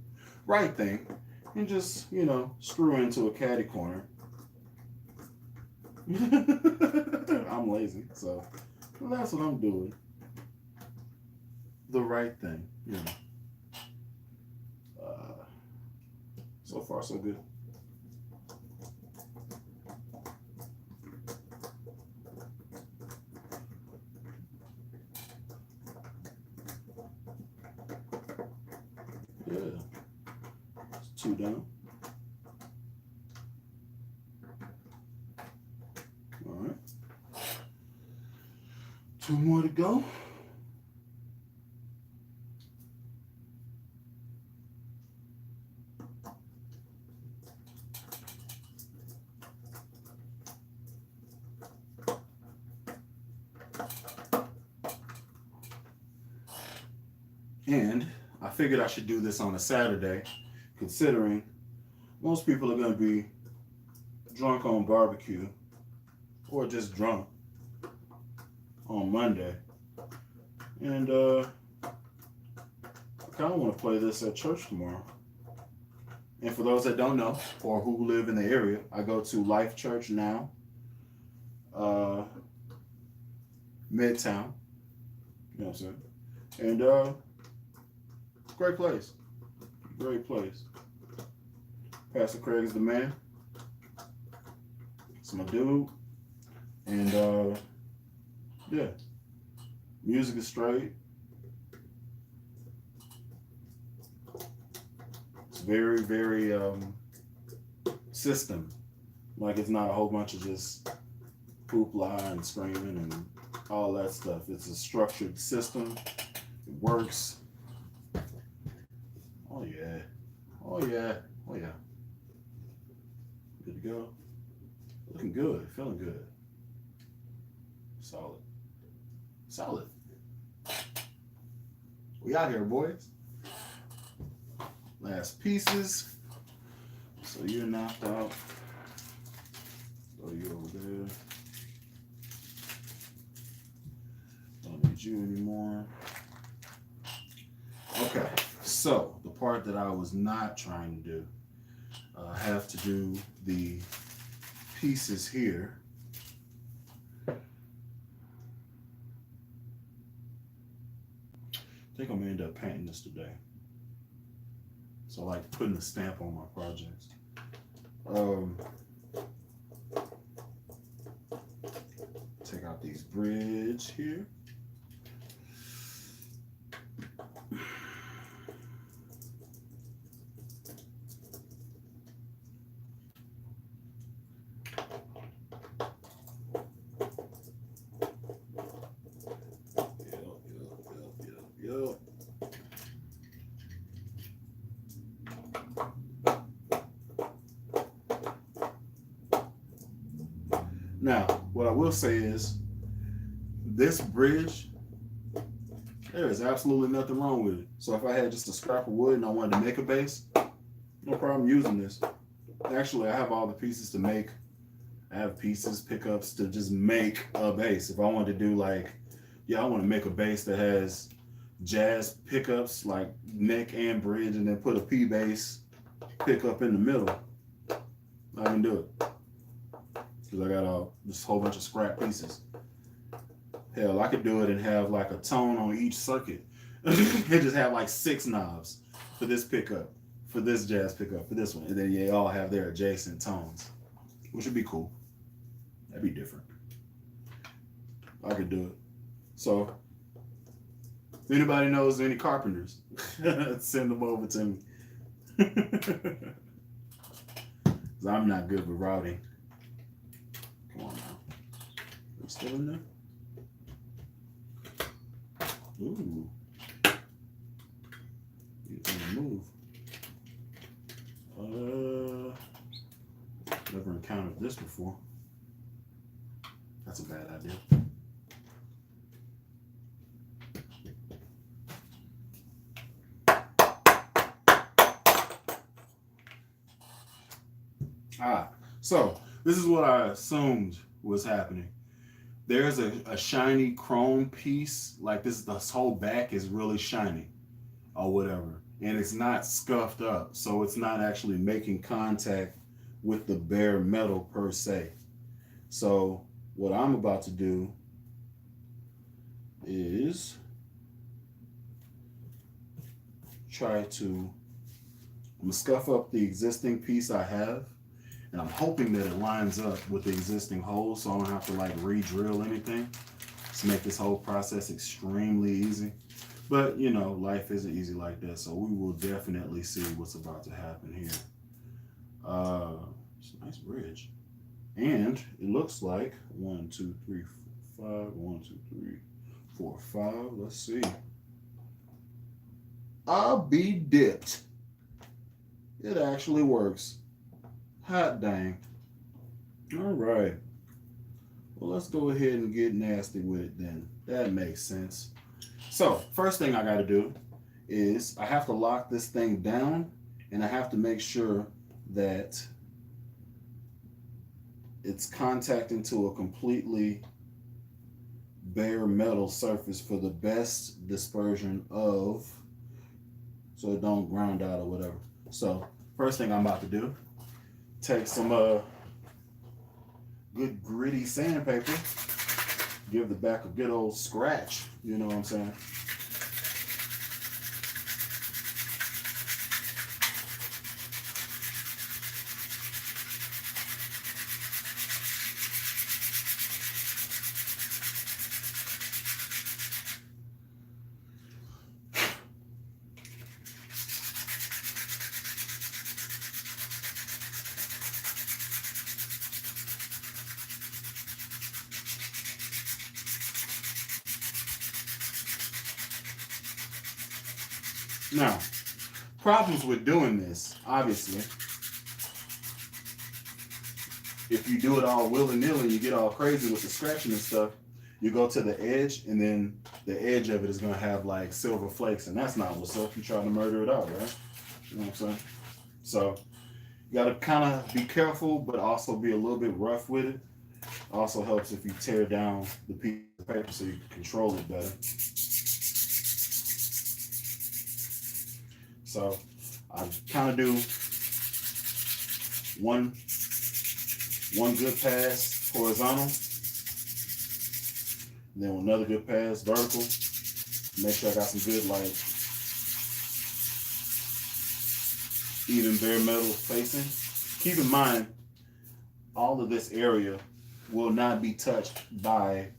right thing and just, you know, screw into a caddy corner. I'm lazy, so that's what I'm doing. The right thing, you know. So far, so good. Yeah. It's 2 down. All right. 2 more to go. And I figured I should do this on a Saturday, considering most people are going to be drunk on barbecue or just drunk on Monday. And I kind of want to play this at church tomorrow. And for those that don't know or who live in the area, I go to Life Church now, Midtown. You know what I'm saying? And great place. Great place. Pastor Craig is the man. It's my dude. And yeah. Music is straight. It's very, very system. Like, it's not a whole bunch of just hoopla and screaming and all that stuff. It's a structured system. It works. Oh yeah. Oh yeah. Oh yeah. Good to go. Looking good. Feeling good. Solid. Solid. We out here, boys. Last pieces. So you're knocked out. Throw you over there. Don't need you anymore. Okay, so the part that I was not trying to do, I have to do the pieces here think I'm gonna end up painting this today. So like putting a stamp on my projects. Take out these bridge here. Yep. Now, what I will say is, this bridge, there is absolutely nothing wrong with it. So if I had just a scrap of wood and I wanted to make a base, no problem using this. Actually, I have all the pieces to make. I have pieces, pickups to just make a base. If I want to do like, I want to make a base that has jazz pickups, like neck and bridge, and then put a P bass pickup in the middle, I can do it. Because I got this whole bunch of scrap pieces. Hell, I could do it and have like a tone on each circuit. And just have like 6 knobs for this pickup, for this jazz pickup, for this one. And then they all have their adjacent tones, which would be cool. That'd be different. I could do it. So, if anybody knows any carpenters, send them over to me. Because I'm not good with routing. Come on now. Are we still in there? Ooh. You're gonna move. Never encountered this before. That's a bad idea. So this is what I assumed was happening. There's a shiny chrome piece, like this whole back is really shiny or whatever, and it's not scuffed up, so it's not actually making contact with the bare metal per se. So what I'm about to do is I'm gonna scuff up the existing piece I have, and I'm hoping that it lines up with the existing holes, so I don't have to like re-drill anything to make this whole process extremely easy. But you know, life isn't easy like that, so we will definitely see what's about to happen here. It's a nice bridge, and it looks like 1, 2, 3, 4, 5. 1, 2, 3, 4, 5. Let's see. I'll be dipped. It actually works. Hot dang. All right. Well, let's go ahead and get nasty with it then. That makes sense. So, first thing I got to do is I have to lock this thing down, and I have to make sure that it's contacting to a completely bare metal surface for the best dispersion of, so it don't ground out or whatever. So, first thing I'm about to do, take some good gritty sandpaper, give the back a good old scratch, you know what I'm saying? Now, problems with doing this, obviously, if you do it all willy-nilly, you get all crazy with the scratching and stuff, you go to the edge, and then the edge of it is going to have like silver flakes, and that's not what's up. You're trying to murder it out, right? You know what I'm saying? So, you got to kind of be careful, but also be a little bit rough with it. Also helps if you tear down the piece of paper so you can control it better. So I kind of do one good pass horizontal, and then another good pass vertical, Make sure I got some good, like, even bare metal spacing. Keep in mind, all of this area will not be touched by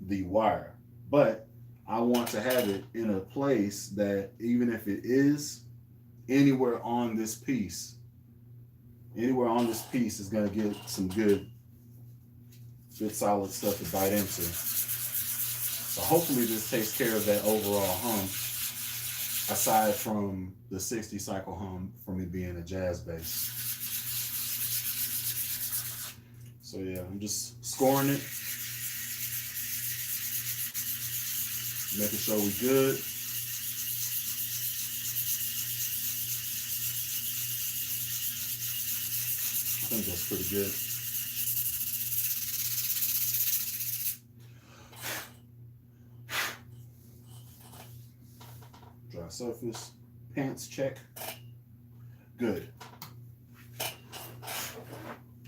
the wire, but I want to have it in a place that even if it is anywhere on this piece, is going to get some good solid stuff to bite into. So hopefully this takes care of that overall hum, aside from the 60 cycle hum from it being a jazz bass. So yeah, I'm just scoring it, making sure we good. I think that's pretty good. Dry surface, pants check, good.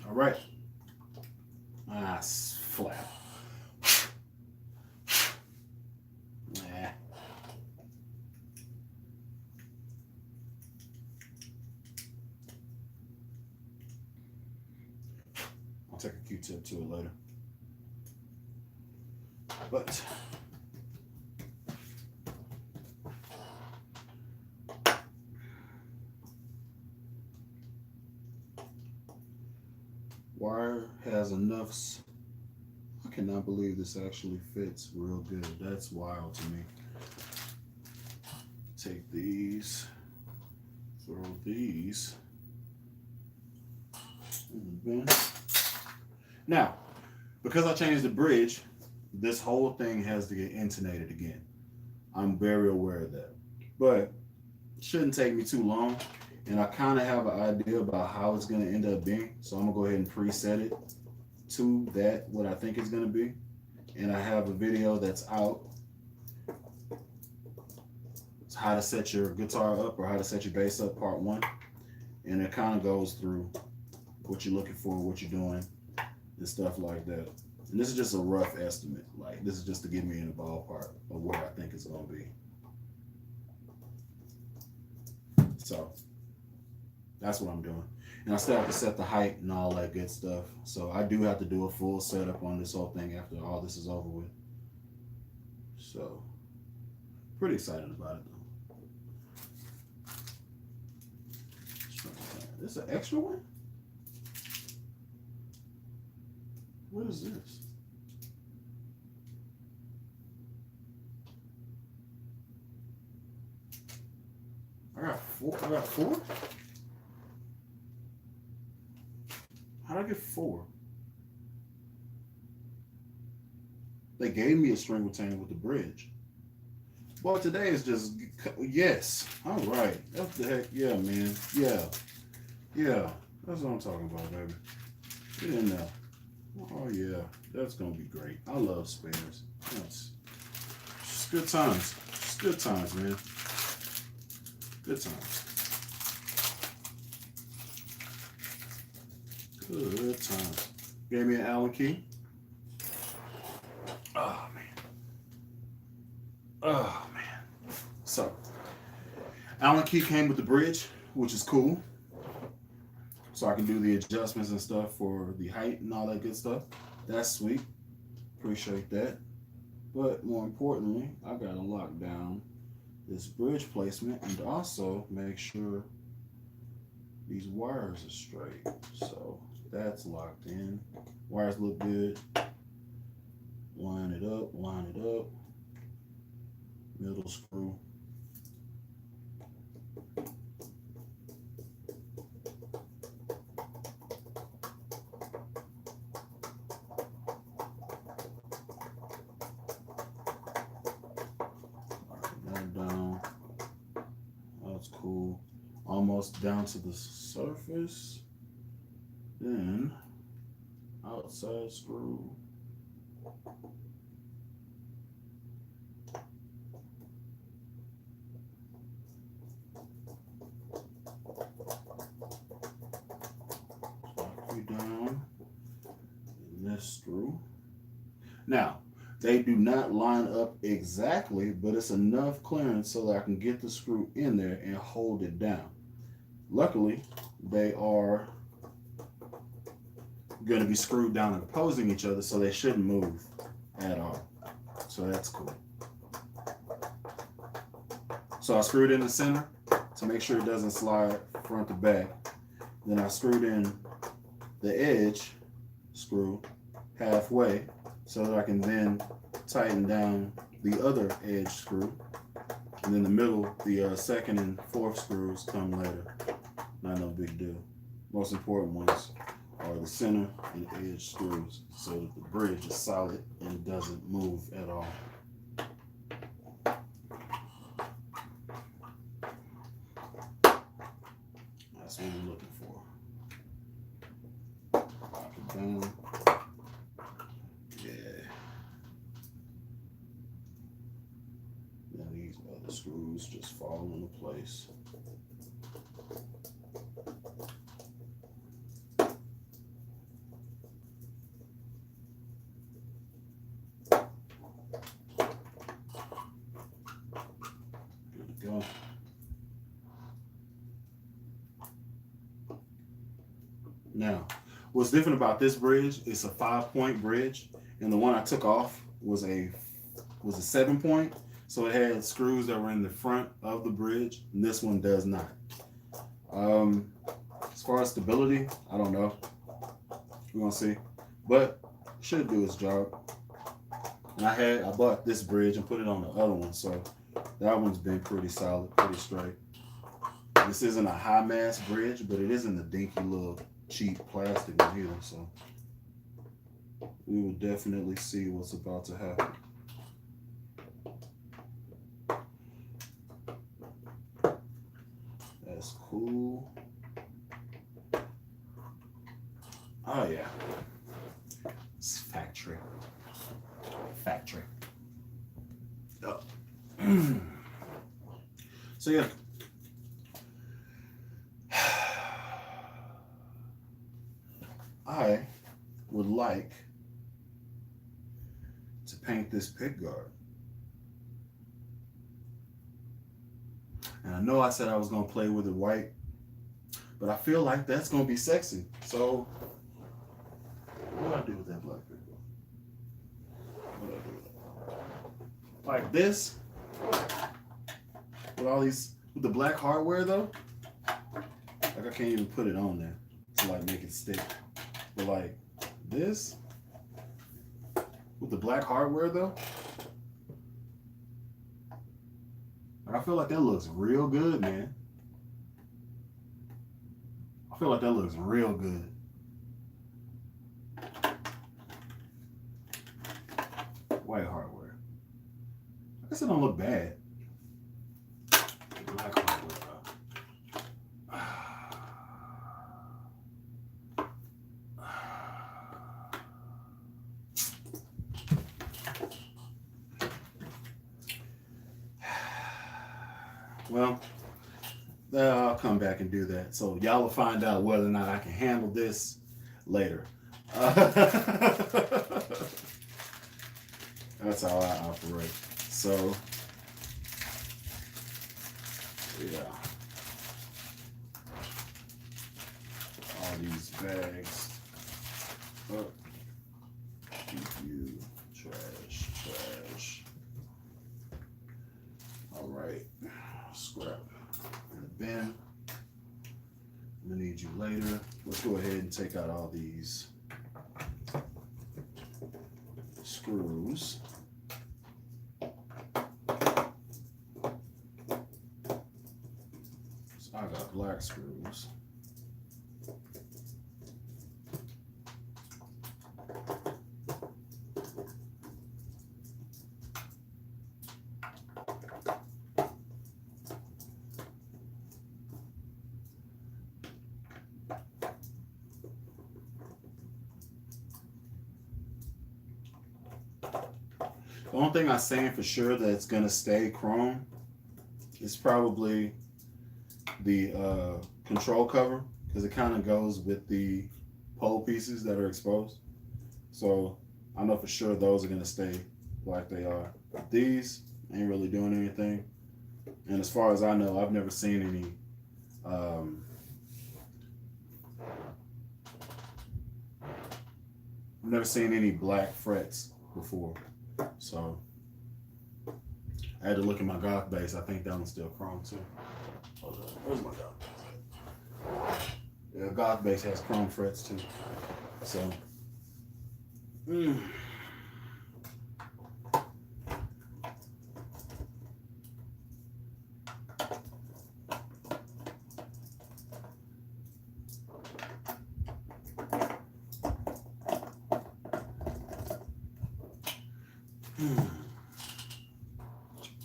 All right. Flat. Nah. I'll take a Q-tip to it later. But wire has enough. I cannot believe this actually fits real good. That's wild to me. Take these, throw these in the bin. Now, because I changed the bridge, this whole thing has to get intonated again. I'm very aware of that. But it shouldn't take me too long. And I kind of have an idea about how it's going to end up being. So I'm going to go ahead and preset it to that, what I think it's going to be. And I have a video that's out. It's how to set your guitar up or how to set your bass up, part 1. And it kind of goes through what you're looking for, what you're doing, and stuff like that. And this is just a rough estimate. Like, this is just to get me in the ballpark of where I think it's going to be. So that's what I'm doing. And I still have to set the height and all that good stuff. So I do have to do a full setup on this whole thing after all this is over with. So pretty excited about it though. This is an extra one? What is this? I got four? How'd I get 4? They gave me a string retainer with the bridge. Well, today is just, yes. All right. What the heck? Yeah, man. Yeah. Yeah. That's what I'm talking about, baby. Get in there. Oh, yeah. That's going to be great. I love spares. It's just good times. Just good times, man. Good times. Good times. Gave me an Allen key. Oh, man. Oh, man. So, Allen key came with the bridge, which is cool. So I can do the adjustments and stuff for the height and all that good stuff. That's sweet. Appreciate that. But more importantly, I got to lock down this bridge placement and also make sure these wires are straight. So that's locked in. Wires look good. Line it up, line it up. Middle screw. Down. That's cool. Almost down to the surface. Then outside screw. Lock you down. And this screw. Now, They do not line up exactly, but it's enough clearance so that I can get the screw in there and hold it down. Luckily, they are going to be screwed down and opposing each other, so they shouldn't move at all. So that's cool. So I screwed in the center to make sure it doesn't slide front to back. Then I screwed in the edge screw halfway so that I can then tighten down the other edge screw. And then the middle, the second and fourth screws come later. Not no big deal. Most important ones are the center and edge screws so that the bridge is solid and doesn't move at all. That's what we're looking for. Lock it down. Yeah. Now these other screws just fall into place. Good to go. Now, what's different about this bridge? It's a 5-point bridge, and the one I took off was a 7-point. So it had screws that were in the front of the bridge, and this one does not. As far as stability, I don't know. We're gonna see, but it should do its job. And I bought this bridge and put it on the other one, so that one's been pretty solid, pretty straight. This isn't a high mass bridge, but it isn't a dinky little cheap plastic one either, so we will definitely see what's about to happen. That's cool. Oh yeah, it's factory. Oh. So yeah. I would like to paint this pick guard. And I know I said I was going to play with it white, but I feel like that's going to be sexy. So, what do I do with that black pick guard? What do I do with it? Like this? With all these, with the black hardware though? Like I can't even put it on there to like make it stick. But like this, with the black hardware though, I feel like that looks real good, man. I feel like that looks real good. White hardware. I guess it don't look bad. Black hardware though. Well, I'll come back and do that. So y'all will find out whether or not I can handle this later. That's how I operate. So, yeah. All these bags up. Keep you trash. All right. Scrap in the bin. I'm gonna need you later. Let's go ahead and take out all these screws. So I got black screws. The only thing I'm saying for sure that it's gonna stay chrome is probably the control cover, because it kind of goes with the pole pieces that are exposed. So I know for sure those are gonna stay like they are. These ain't really doing anything. And as far as I know, I've never seen any black frets before. So I had to look at my goth base. I think that one's still chrome too. Hold on. Where's my goth base? Yeah, goth base has chrome frets too. So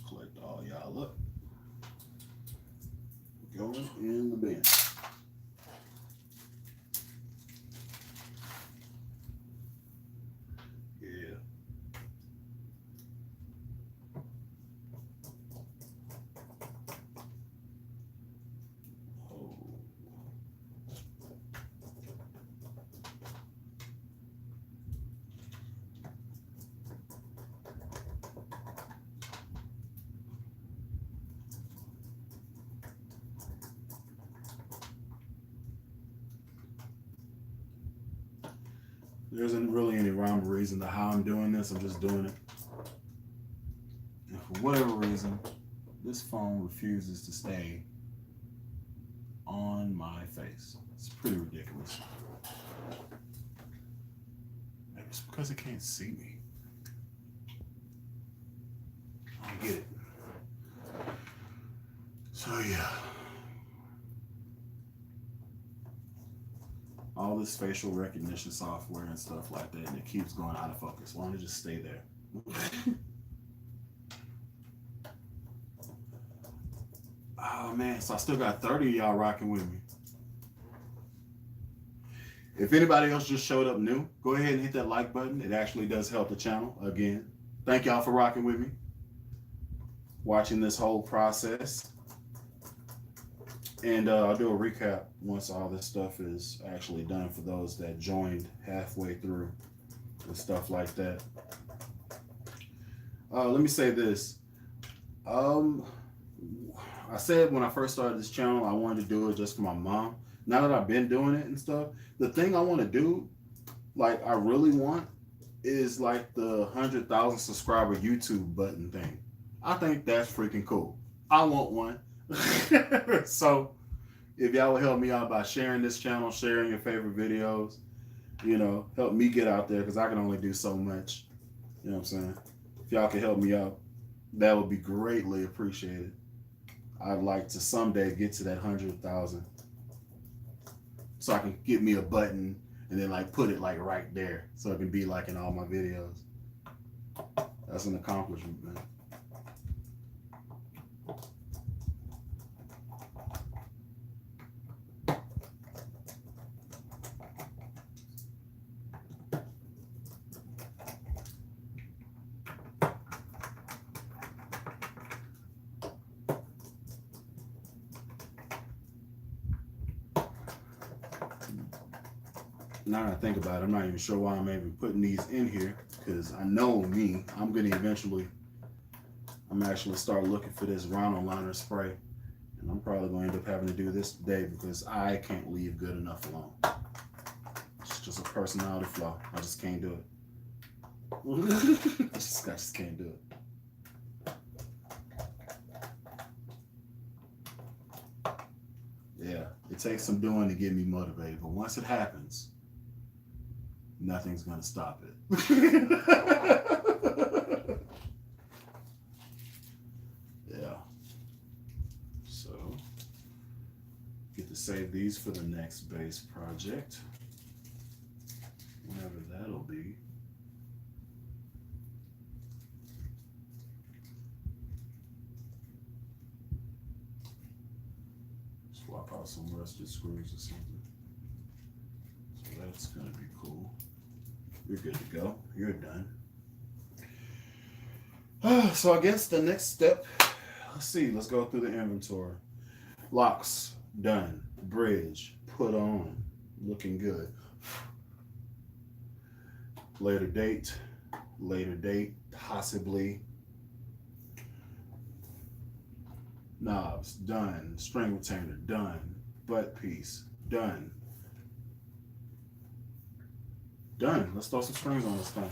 collect all y'all up. Going in the bin. Yeah. Oh. There isn't really any rhyme or reason to how I'm doing this. I'm just doing it. And for whatever reason, this phone refuses to stay on my face. It's pretty ridiculous. Maybe it's because it can't see me. I don't get it. So yeah. All this facial recognition software and stuff like that, and it keeps going out of focus. Why don't it just stay there? Oh man, so I still got 30 of y'all rocking with me. If anybody else just showed up new, go ahead and hit that like button. It actually does help the channel. Again, thank y'all for rocking with me, watching this whole process. And I'll do a recap once all this stuff is actually done for those that joined halfway through and stuff like that. Let me say this. I said when I first started this channel, I wanted to do it just for my mom. Now that I've been doing it and stuff, the thing I want to do, like I really want, is like the 100,000 subscriber YouTube button thing. I think that's freaking cool. I want one. So if y'all would help me out by sharing this channel, sharing your favorite videos, you know, help me get out there, because I can only do so much. You know what I'm saying? If y'all can help me out, that would be greatly appreciated. I'd like to someday get to that 100,000 so I can get me a button and then like put it like right there so it can be like in all my videos. That's an accomplishment, man. Now that I think about it, I'm not even sure why I'm even putting these in here, because I know me, I'm going to eventually, I'm actually start looking for this Rhino liner spray, and I'm probably going to end up having to do this today because I can't leave good enough alone. It's just a personality flaw. I just can't do it. I just can't do it. Yeah, it takes some doing to get me motivated, but once it happens, nothing's gonna stop it. Yeah. So get to save these for the next base project, whenever that'll be. Swap out some rusted screws or something. So that's gonna be cool. You're good to go. You're done. So I guess the next step, let's see, let's go through the inventory. Locks, done. Bridge, put on. Looking good. Later date, later date, possibly. Knobs, done. String retainer, done. Butt piece, done. Done. Let's throw some strings on this thing.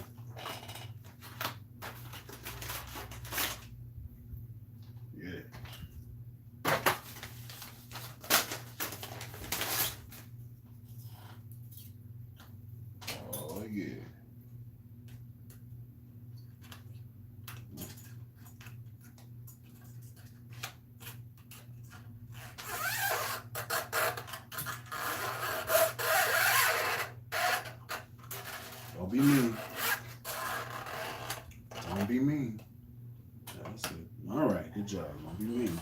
Yeah. Oh, yeah. Don't be mean. Don't be mean. That's it. All right, good job. Don't be mean.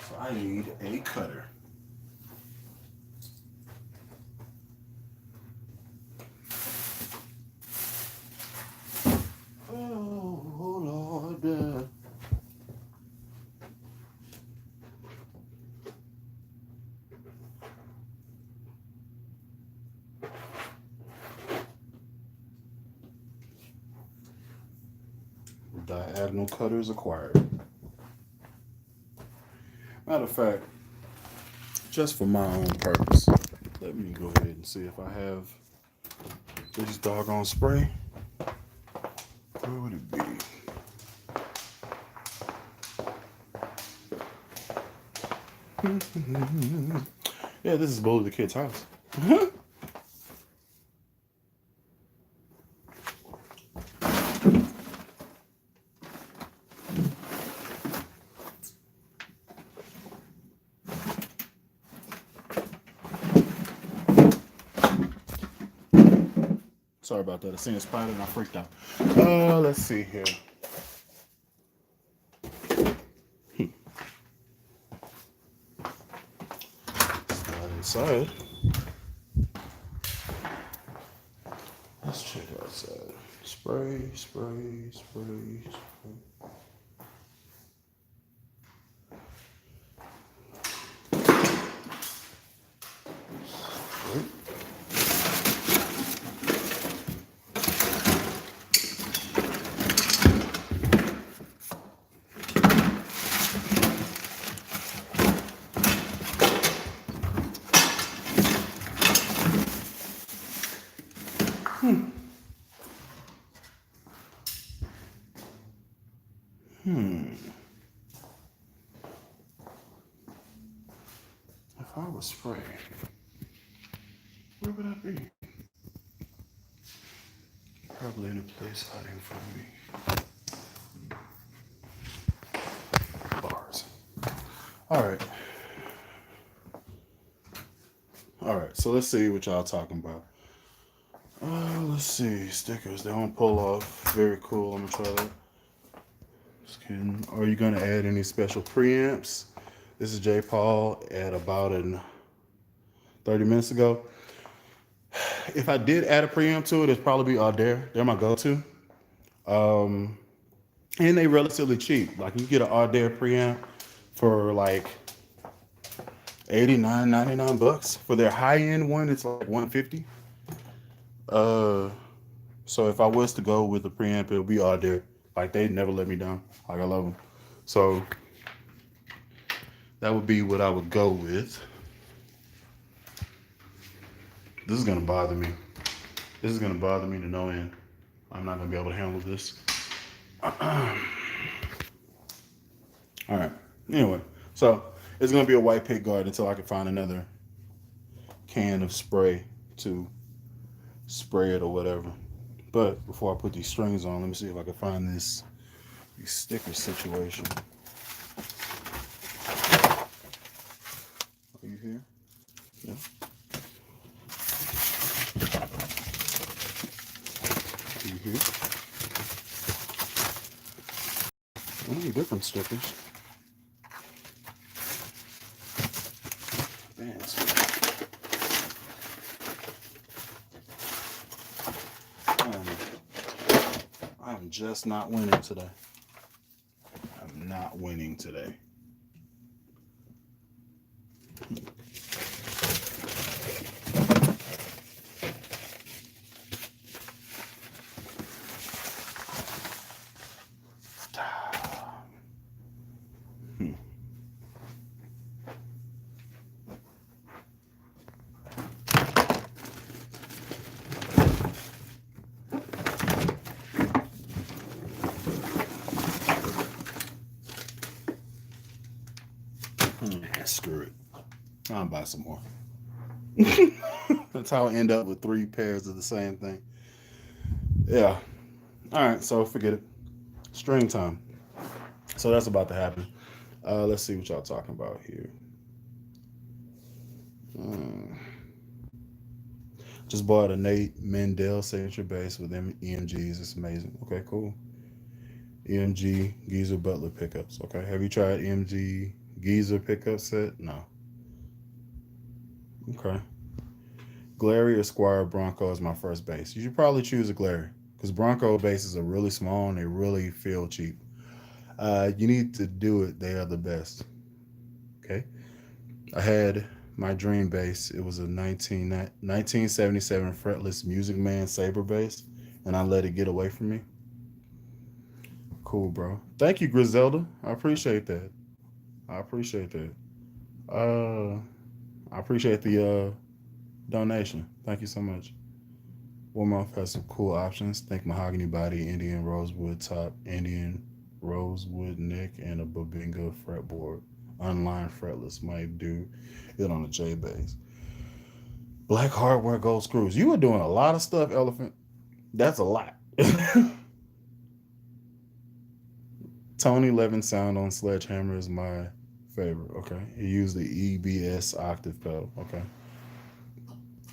So I need a cutter. Oh, Lord. Diagonal cutters acquired. Matter of fact, just for my own purpose, let me go ahead and see if I have this doggone spray. Where would it be? Yeah, this is Bully the Kid's house. Sorry about that. I seen a spider and I freaked out. Let's see here. Slide inside. Let's check outside. Spray, spray, spray, spray. If I was spraying, where would I be? Probably in a place hiding from me. Bars. Alright. Alright, so let's see what y'all talking about. Let's see. Stickers, they don't pull off. Very cool. I'm gonna try that. Just kidding. Are you gonna add any special preamps? This is J. Paul at about 30 minutes ago. If I did add a preamp to it, it'd probably be Audaire. They're my go-to. And they relatively cheap. Like you get an Audaire preamp for like $89, $99. For their high-end one, it's like $150. So if I was to go with the preamp, it'll be Audaire. Like they never let me down. Like I love them. So that would be what I would go with. This is gonna bother me. This is gonna bother me to no end. I'm not gonna be able to handle this. All right. Anyway, so it's gonna be a white pick guard until I can find another can of spray to spray it or whatever. But before I put these strings on, let me see if I can find these sticker situation. Are you here? Yeah. Are you here? Many different stickers. Bands. I'm just not winning today. I'm not winning today. I'll buy some more. That's how I end up with 3 pairs of the same thing. Yeah. All right. So forget it. String time. So that's about to happen. Let's see what y'all talking about here. Hmm. Just bought a Nate Mendel signature bass with EMGs. It's amazing. Okay, cool. EMG Geezer Butler pickups. Okay. Have you tried EMG Geezer pickup set? No. Okay. Glarry or Squire Bronco is my first bass. You should probably choose a Glarry because Bronco basses are really small and they really feel cheap. You need to do it. They are the best. Okay. I had my dream bass. It was a 1977 fretless Music Man Sabre bass, and I let it get away from me. Cool, bro. Thank you, Griselda. I appreciate that. I appreciate that. Uh, I appreciate the donation. Thank you so much. Warmoff has some cool options. Think mahogany body, Indian rosewood top, Indian rosewood neck, and a Babinga fretboard. Unlined fretless might do it on a J bass. Black hardware gold screws. You were doing a lot of stuff, Elephant. That's a lot. Tony Levin sound on Sledgehammer is my favorite. Okay. He used the EBS octave pedal. Okay.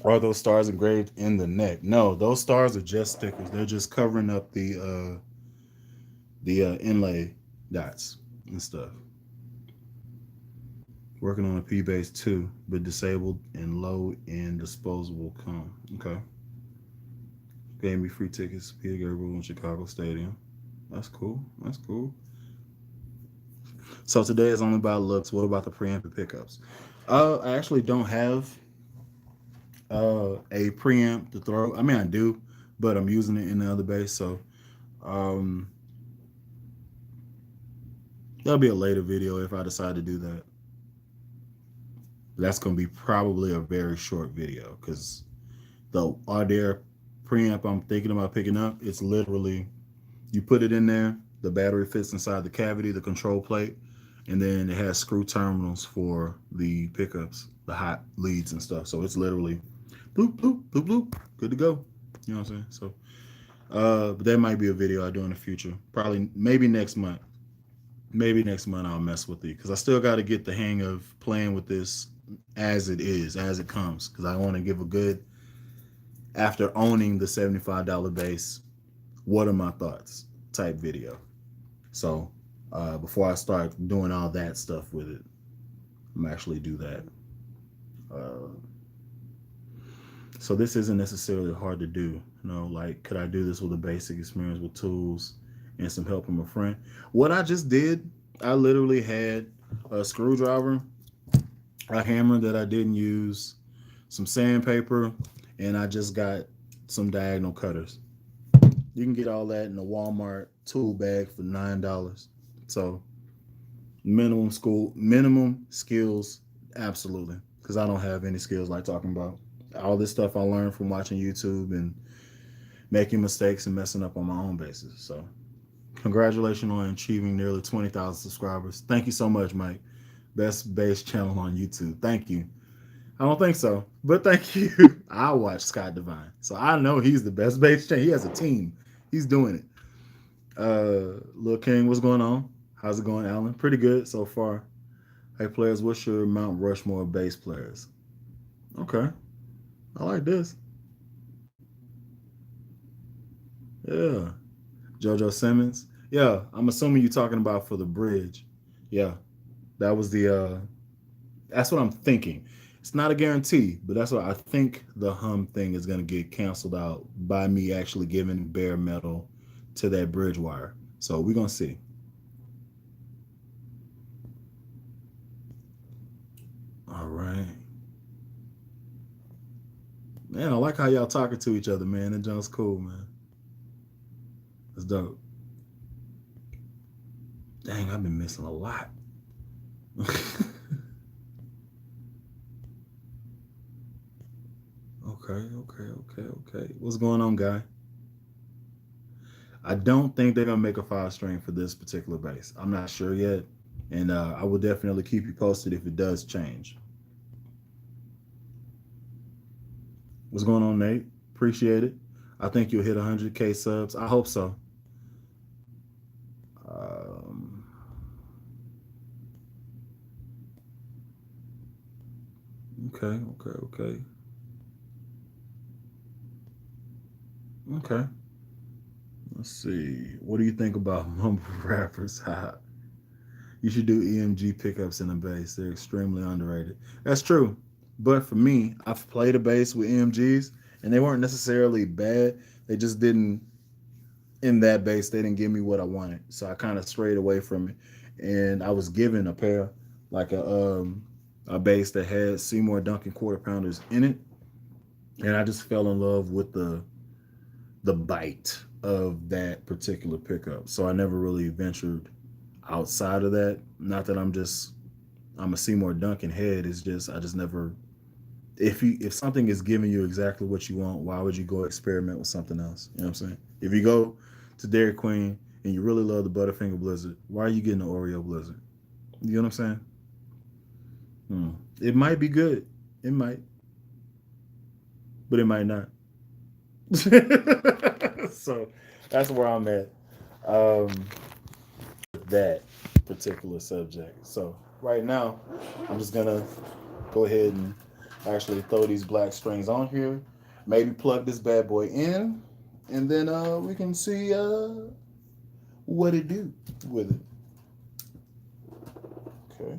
Are those stars engraved in the neck? No, those stars are just stickers. They're just covering up the inlay dots and stuff. Working on a P base too, but disabled and low end disposable come. Okay. Gave me free tickets to Peter Gabriel in Chicago Stadium. That's cool. That's cool. So today is only about looks. What about the preamp and pickups? I actually don't have a preamp to throw. I mean, I do, but I'm using it in the other bass. So um, that'll be a later video if I decide to do that. That's going to be probably a very short video because the Audair preamp I'm thinking about picking up, it's literally you put it in there, the battery fits inside the cavity, the control plate, and then it has screw terminals for the pickups, the hot leads and stuff. So it's literally bloop, bloop, bloop, bloop, good to go. You know what I'm saying? So, but that might be a video I do in the future. Probably, maybe next month. Maybe next month I'll mess with it because I still got to get the hang of playing with this as it is, as it comes. Because I want to give a good, after owning the $75 base, what are my thoughts type video. So before I start doing all that stuff with it, I'm actually do that. Uh, so this isn't necessarily hard to do. You know, like could I do this with a basic experience with tools and some help from a friend? What I just did, I literally had a screwdriver, a hammer that I didn't use, some sandpaper, and I just got some diagonal cutters. You can get all that in a Walmart tool bag for $9. So minimum skills, absolutely. Because I don't have any skills like talking about. All this stuff I learned from watching YouTube and making mistakes and messing up on my own basis. So congratulations on achieving nearly 20,000 subscribers. Thank you so much, Mike. Best bass channel on YouTube. Thank you. I don't think so, but thank you. I watch Scott Divine, so I know he's the best bass channel. He has a team. He's doing it. Lil King, what's going on? How's it going, Alan? Pretty good so far. Hey, players, what's your Mount Rushmore bass players? Okay, I like this. Yeah, JoJo Simmons. Yeah, I'm assuming you're talking about for the bridge. Yeah, that was the. That's what I'm thinking. It's not a guarantee, but that's what I think the hum thing is going to get canceled out by me actually giving bare metal to that bridge wire. So we're going to see. All right. Man, I like how y'all talking to each other, man. That junk's cool, man. That's dope. Dang, I've been missing a lot. Okay. What's going on, guy? I don't think they're gonna make a 5 string for this particular bass. I'm not sure yet, and I will definitely keep you posted if it does change. What's going on, Nate? Appreciate it. I think you'll hit 100K subs. I hope so. Okay. Okay. Let's see. What do you think about mumble rappers? You should do EMG pickups in the bass. They're extremely underrated. That's true. But for me, I've played a bass with EMGs and they weren't necessarily bad. They just didn't, in that bass, they didn't give me what I wanted. So I kind of strayed away from it. And I was given a pair, like a bass that had Seymour Duncan quarter pounders in it. And I just fell in love with the bite of that particular pickup. So I never really ventured outside of that. Not that I'm a Seymour Duncan head. It's just I just never. If something is giving you exactly what you want, why would you go experiment with something else? You know what I'm saying? If you go to Dairy Queen and you really love the Butterfinger Blizzard, why are you getting the Oreo Blizzard? You know what I'm saying? It might be good. It might, but it might not. So that's where I'm at. That particular subject. So right now, I'm just gonna go ahead and actually throw these black strings on here. Maybe plug this bad boy in, and then we can see what it do with it. Okay.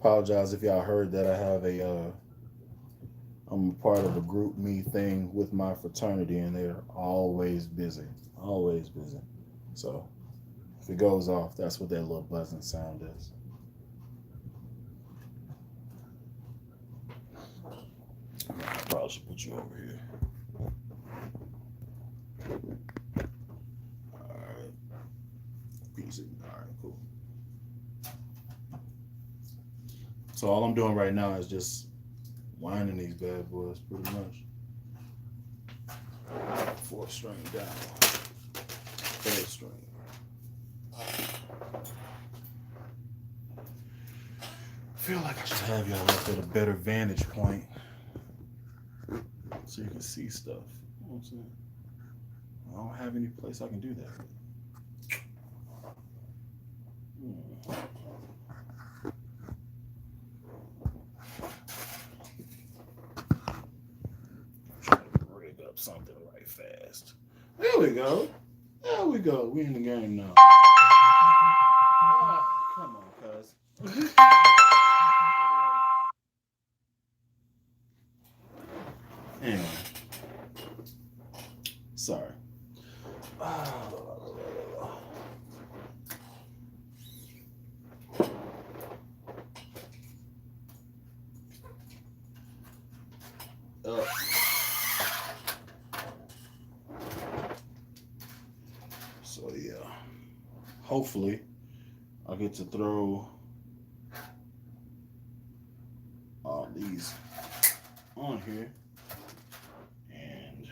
Apologize if y'all heard that I have I'm a part of a group me thing with my fraternity, and they're always busy. Always busy. So if it goes off, that's what that little buzzing sound is. I probably should put you over here. Alright. Easy. Alright, cool. So all I'm doing right now is just winding these bad boys pretty much. 4th string down. 3rd string. I feel like I should have y'all up at a better vantage point so you can see stuff. You know what I'm saying? I don't have any place I can do that with. Try to rig up something right fast. There we go. There we go. We in the game now. Oh, come on, cuz. Anyway. Sorry. So yeah, hopefully I'll get to throw all these on here and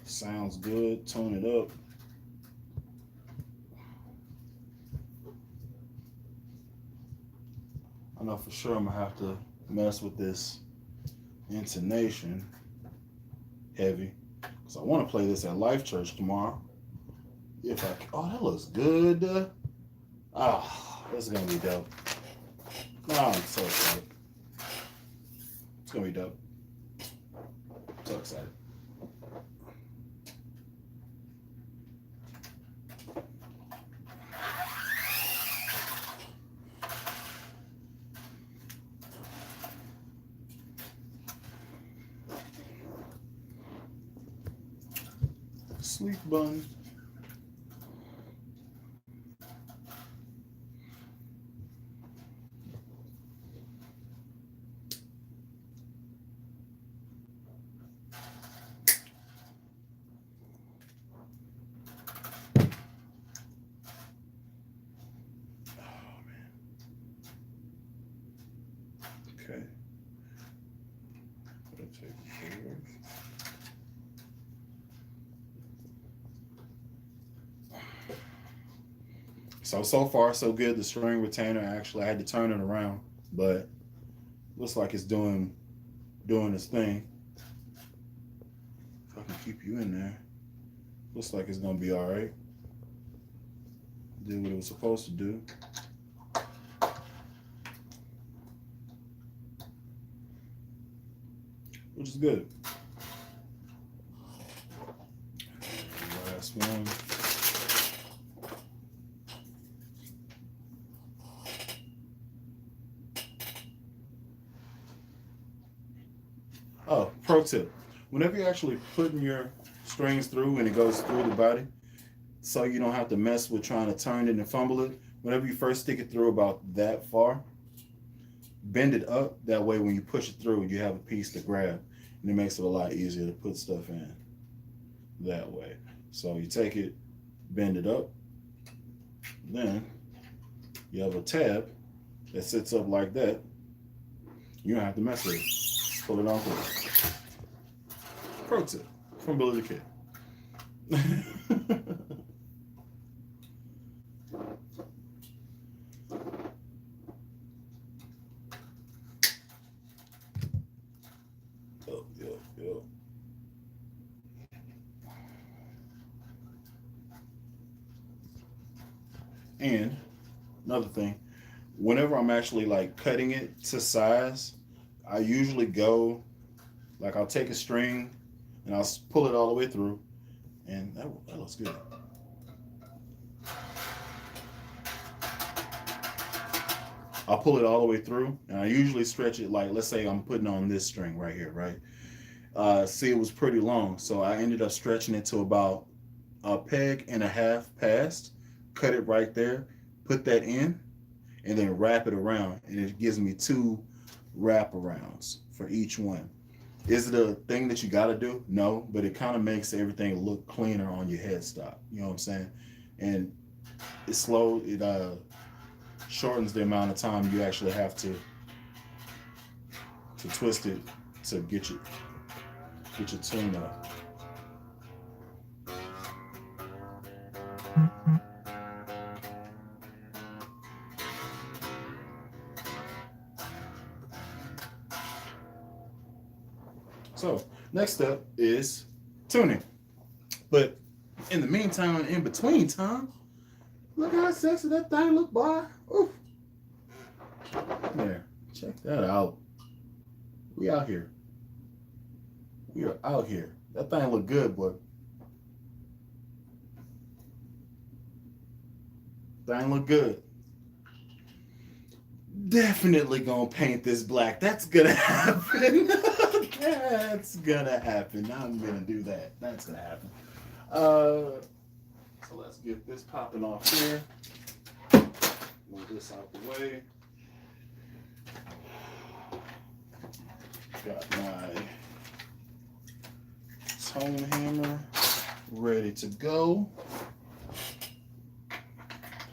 sounds good. Tone it up. I know for sure I'm gonna have to mess with this intonation heavy because I want to play this at Life Church tomorrow. If I can. Oh, that looks good. This is gonna be dope. Oh, I'm so excited. It's gonna be dope. So excited. Sleep bun. Okay. So far so good. The string retainer, actually I had to turn it around, but looks like it's doing its thing. If I can keep you in there, looks like it's gonna be all right. Did what it was supposed to do. Which is good. Last one. Oh, pro tip. Whenever you're actually putting your strings through and it goes through the body, so you don't have to mess with trying to turn it and fumble it, whenever you first stick it through about that far, bend it up. That way when you push it through, you have a piece to grab. And it makes it a lot easier to put stuff in that way. So you take it, bend it up, then you have a tab that sits up like that. You don't have to mess with it. Just pull it on through. Pro tip from Billy the Kid. Yep. And another thing, whenever I'm actually like cutting it to size, I usually go, like I'll take a string and I'll pull it all the way through, and that looks good. I'll pull it all the way through, and I usually stretch it, like, let's say I'm putting on this string right here, right? See, it was pretty long, so I ended up stretching it to about a peg and a half past, cut it right there, put that in, and then wrap it around, and it gives me 2 wraparounds for each one. Is it a thing that you got to do? No, but it kind of makes everything look cleaner on your headstock. You know what I'm saying? And it shortens the amount of time you actually have to twist it to get your tune up. So next step is tuning. But in the meantime, in between time, look how sexy that thing look, boy. Ooh. There, check that out. We out here. We are out here. That thing look good, boy. Thing look good. Definitely gonna paint this black. That's gonna happen. That's gonna happen. I'm gonna do that. That's gonna happen. So let's get this popping off here. Move this out the way. Got my tone hammer ready to go.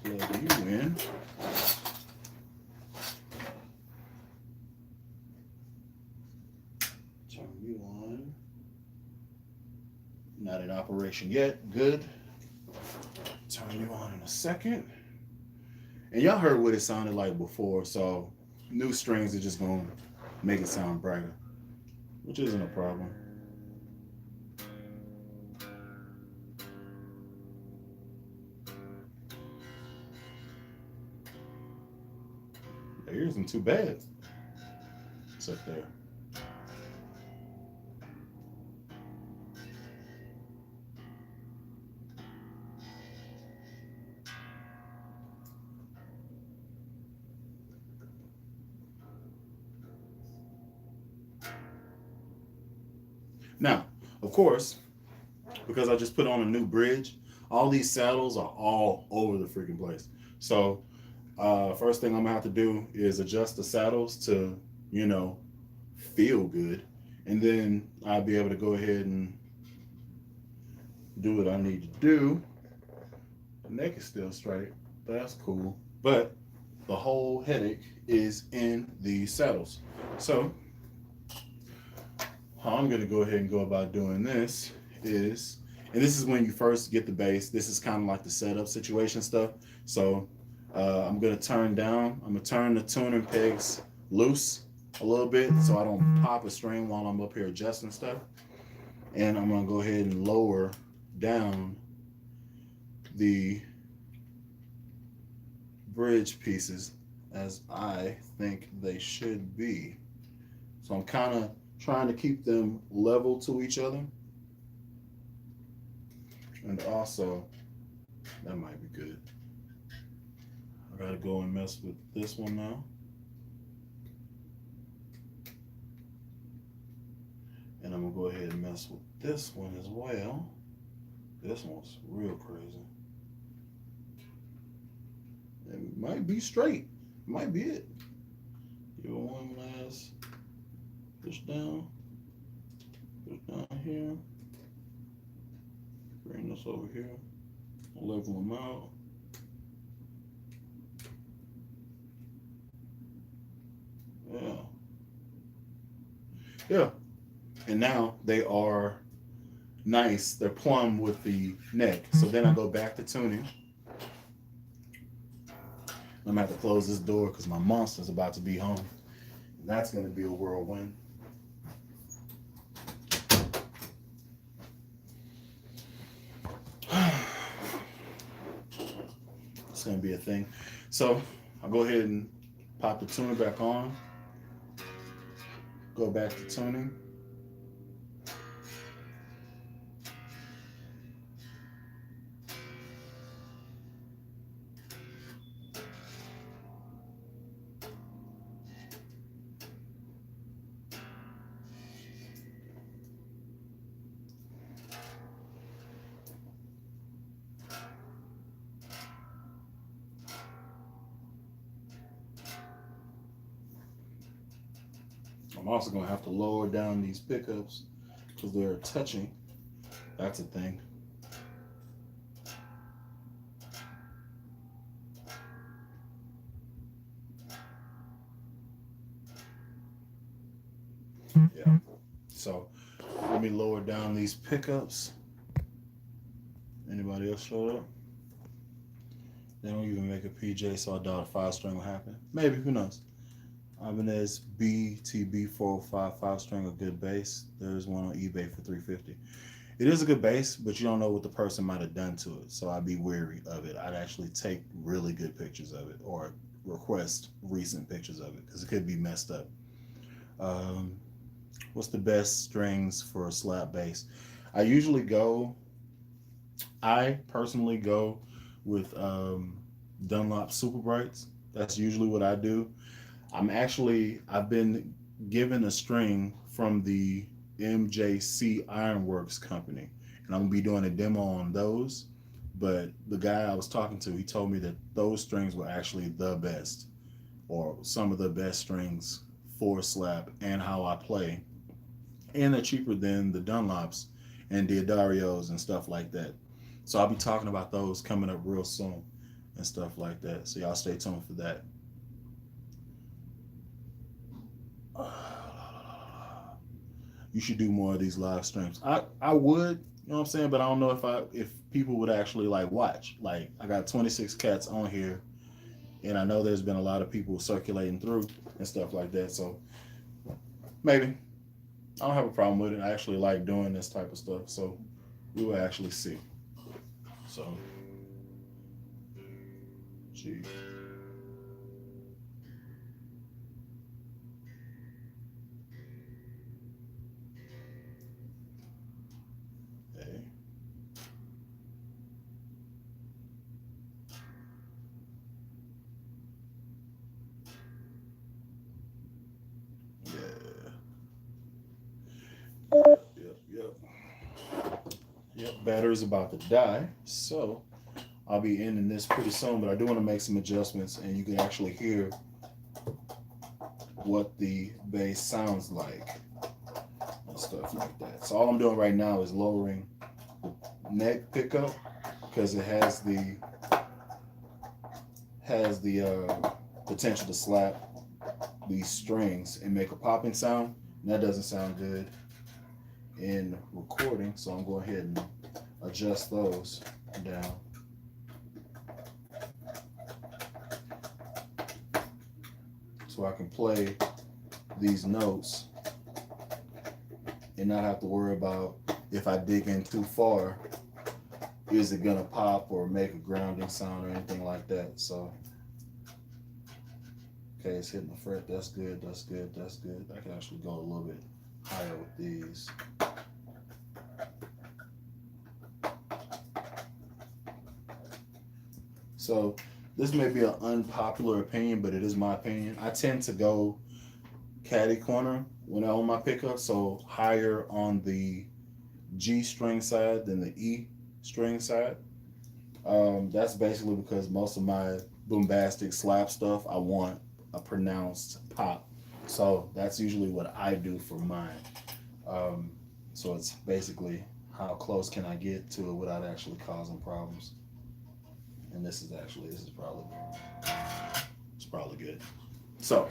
Plug you in. Turn you on. Not in operation yet. Good. Turn you on in a second. And y'all heard what it sounded like before, so new strings are just gonna make it sound brighter, which isn't a problem. The ear isn't too bad. It's up there. Now, of course, because I just put on a new bridge, all these saddles are all over the freaking place. So first thing I'm gonna have to do is adjust the saddles to, feel good. And then I'll be able to go ahead and do what I need to do. The neck is still straight. That's cool. But the whole headache is in the saddles. So how I'm going to go ahead and go about doing this is And this is when you first get the bass. This is kind of like the setup situation stuff. So I'm gonna turn down. I'm gonna turn the tuning pegs loose a little bit so I don't pop a string while I'm up here adjusting stuff. And I'm gonna go ahead and lower down the bridge pieces as I think they should be. So I'm kind of trying to keep them level to each other. And also, that might be good. I gotta go and mess with this one now. And I'm gonna go ahead and mess with this one as well. This one's real crazy. It might be straight. Might be it. Give it one last push down here. Bring this over here. Level them out. Yeah. And now they are nice. They're plumb with the neck. So then I go back to tuning. I'm gonna have to close this door because my monster's about to be home. And that's gonna be a whirlwind. It's gonna be a thing. So I'll go ahead and pop the tuner back on. Go back to tuning. I'm also going to have to lower down these pickups because they're touching. That's a thing. Yeah. So let me lower down these pickups. Anybody else showed up? They don't even make a PJ, so I doubt a 5-string will happen. Maybe, who knows? Ibanez BTB405 5-string, a good bass. There's one on eBay for $350. It is a good bass, but you don't know what the person might have done to it, so I'd be wary of it. I'd actually take really good pictures of it or request recent pictures of it because it could be messed up. What's the best strings for a slap bass? I personally go with Dunlop Super Brights. That's usually what I do. I've been given a string from the MJC Ironworks company, and I'm gonna be doing a demo on those. But the guy I was talking to, he told me that those strings were actually the best, or some of the best strings for slap and how I play, and they're cheaper than the Dunlops and Diodarios and stuff like that. So I'll be talking about those coming up real soon and stuff like that. So y'all stay tuned for that. You should do more of these live streams. I would, you know what I'm saying, but I don't know if people would actually like watch. Like, I got 26 cats on here, and I know there's been a lot of people circulating through and stuff like that. So maybe. I don't have a problem with it. I actually like doing this type of stuff. So we will actually see. So, gee. Yep, battery's about to die, so I'll be ending this pretty soon, but I do want to make some adjustments, and you can actually hear what the bass sounds like and stuff like that. So all I'm doing right now is lowering the neck pickup because it has the potential to slap these strings and make a popping sound, and that doesn't sound good in recording, so I'm going ahead and adjust those down. So I can play these notes and not have to worry about if I dig in too far, is it gonna pop or make a grounding sound or anything like that. So, okay, it's hitting the fret. That's good, that's good, that's good. I can actually go a little bit higher with these. So this may be an unpopular opinion, but it is my opinion. I tend to go caddy corner when I own my pickup, so higher on the G string side than the E string side. That's basically because most of my bombastic slap stuff, I want a pronounced pop. So that's usually what I do for mine. So it's basically how close can I get to it without actually causing problems. And this is probably good. So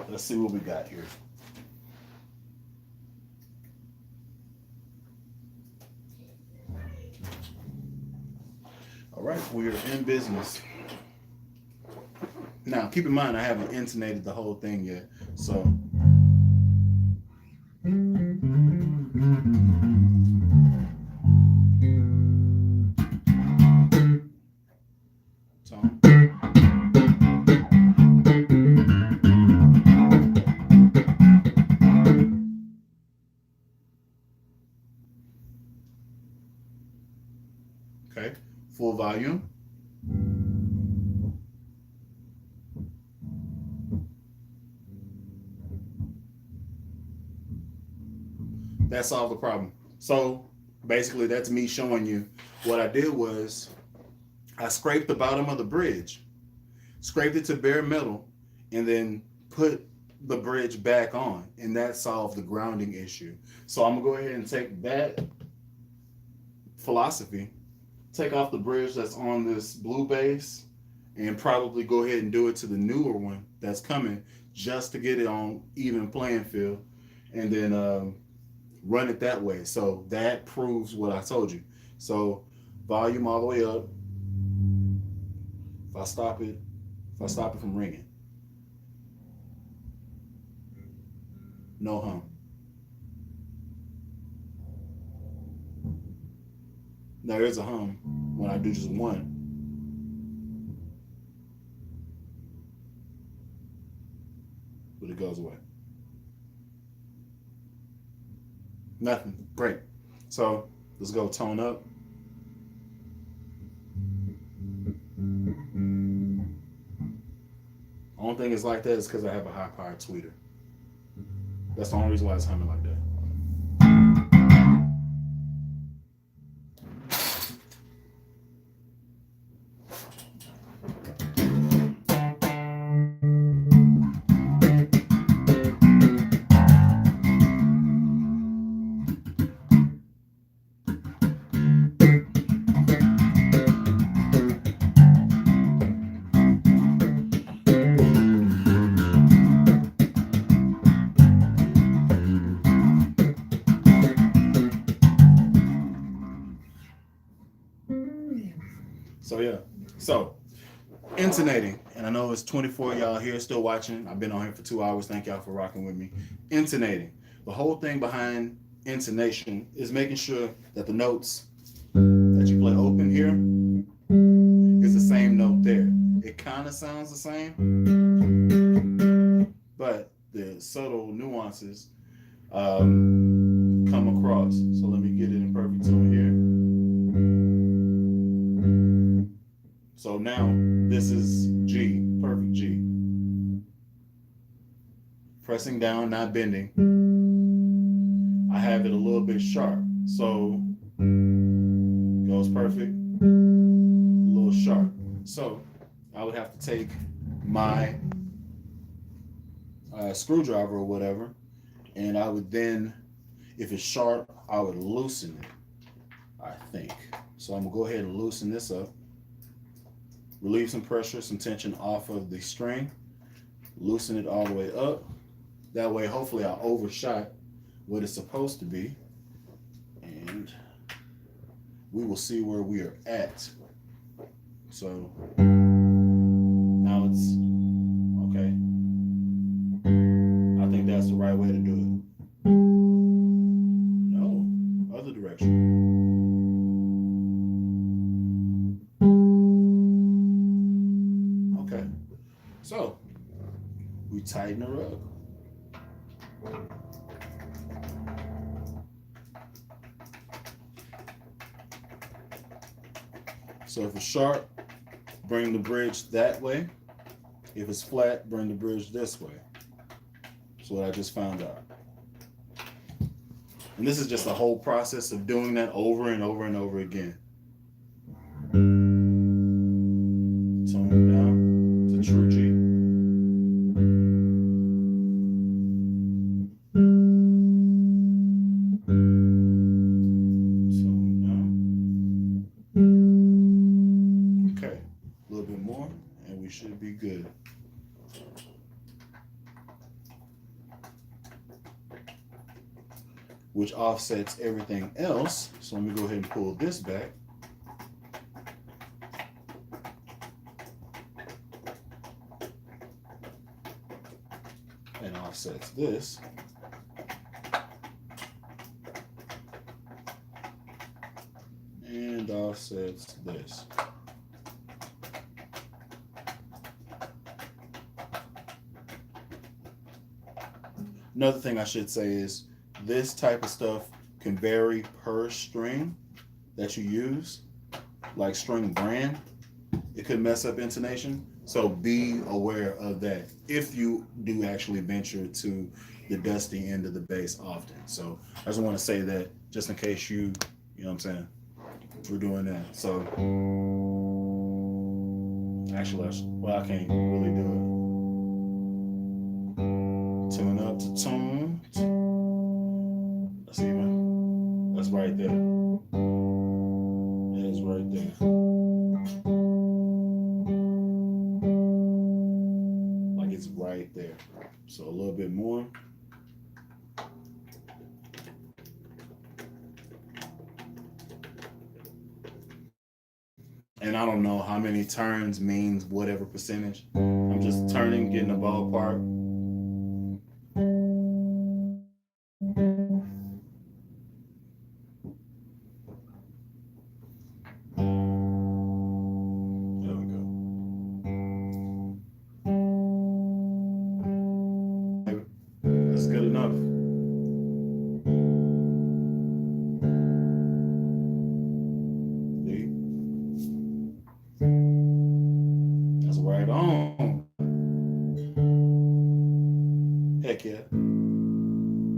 let's see what we got here. All right, we are in business. Now, keep in mind, I haven't intonated the whole thing yet, so. Tone. Okay, full volume. That solved the problem. So basically that's me showing you what I did was I scraped the bottom of the bridge, scraped it to bare metal, and then put the bridge back on, and that solved the grounding issue. So I'm gonna go ahead and take that philosophy, take off the bridge that's on this blue base, and probably go ahead and do it to the newer one that's coming just to get it on even playing field, and then run it that way. So that proves what I told you. So volume all the way up. If I stop it from ringing, no hum. Now there's a hum when I do just one. But it goes away. Nothing. Great. So let's go tone up. Only thing is like that is because I have a high powered tweeter. That's the only reason why it's humming like that. So yeah, so intonating, and I know it's 24 y'all here still watching. I've been on here for 2 hours. Thank y'all for rocking with me. Intonating. The whole thing behind intonation is making sure that the notes that you play open here is the same note there. It kind of sounds the same, but the subtle nuances come across. So let me get it in perfect tone here. So now this is G, perfect G. Pressing down, not bending. I have it a little bit sharp. So goes perfect, a little sharp. So I would have to take my screwdriver or whatever, and I would then, if it's sharp, I would loosen it, I think. So I'm gonna go ahead and loosen this up. Relieve some pressure, some tension off of the string. Loosen it all the way up. That way, hopefully I overshot what it's supposed to be. And we will see where we are at. So now it's okay. I think that's the right way to do it. No, other direction. Okay, so we tighten her up. So if it's sharp, bring the bridge that way. If it's flat, bring the bridge this way. That's what I just found out. And this is just a whole process of doing that over and over and over again. Tone down to true G. Tone down. Okay, a little bit more, and we should be good. Which offsets everything else. So let me go ahead and pull this back. And offsets this. And offsets this. Another thing I should say is this type of stuff can vary per string that you use, like string brand. It could mess up intonation. So be aware of that if you do actually venture to the dusty end of the bass often. So I just want to say that just in case you know what I'm saying, we're doing that. So actually, I can't really do it. Tune up to tune. That's even. That's right there. It is right there. Like it's right there. So a little bit more. And I don't know how many turns means whatever percentage. I'm just turning, getting a ballpark. There we go. That's good enough. D. That's right on. Heck yeah.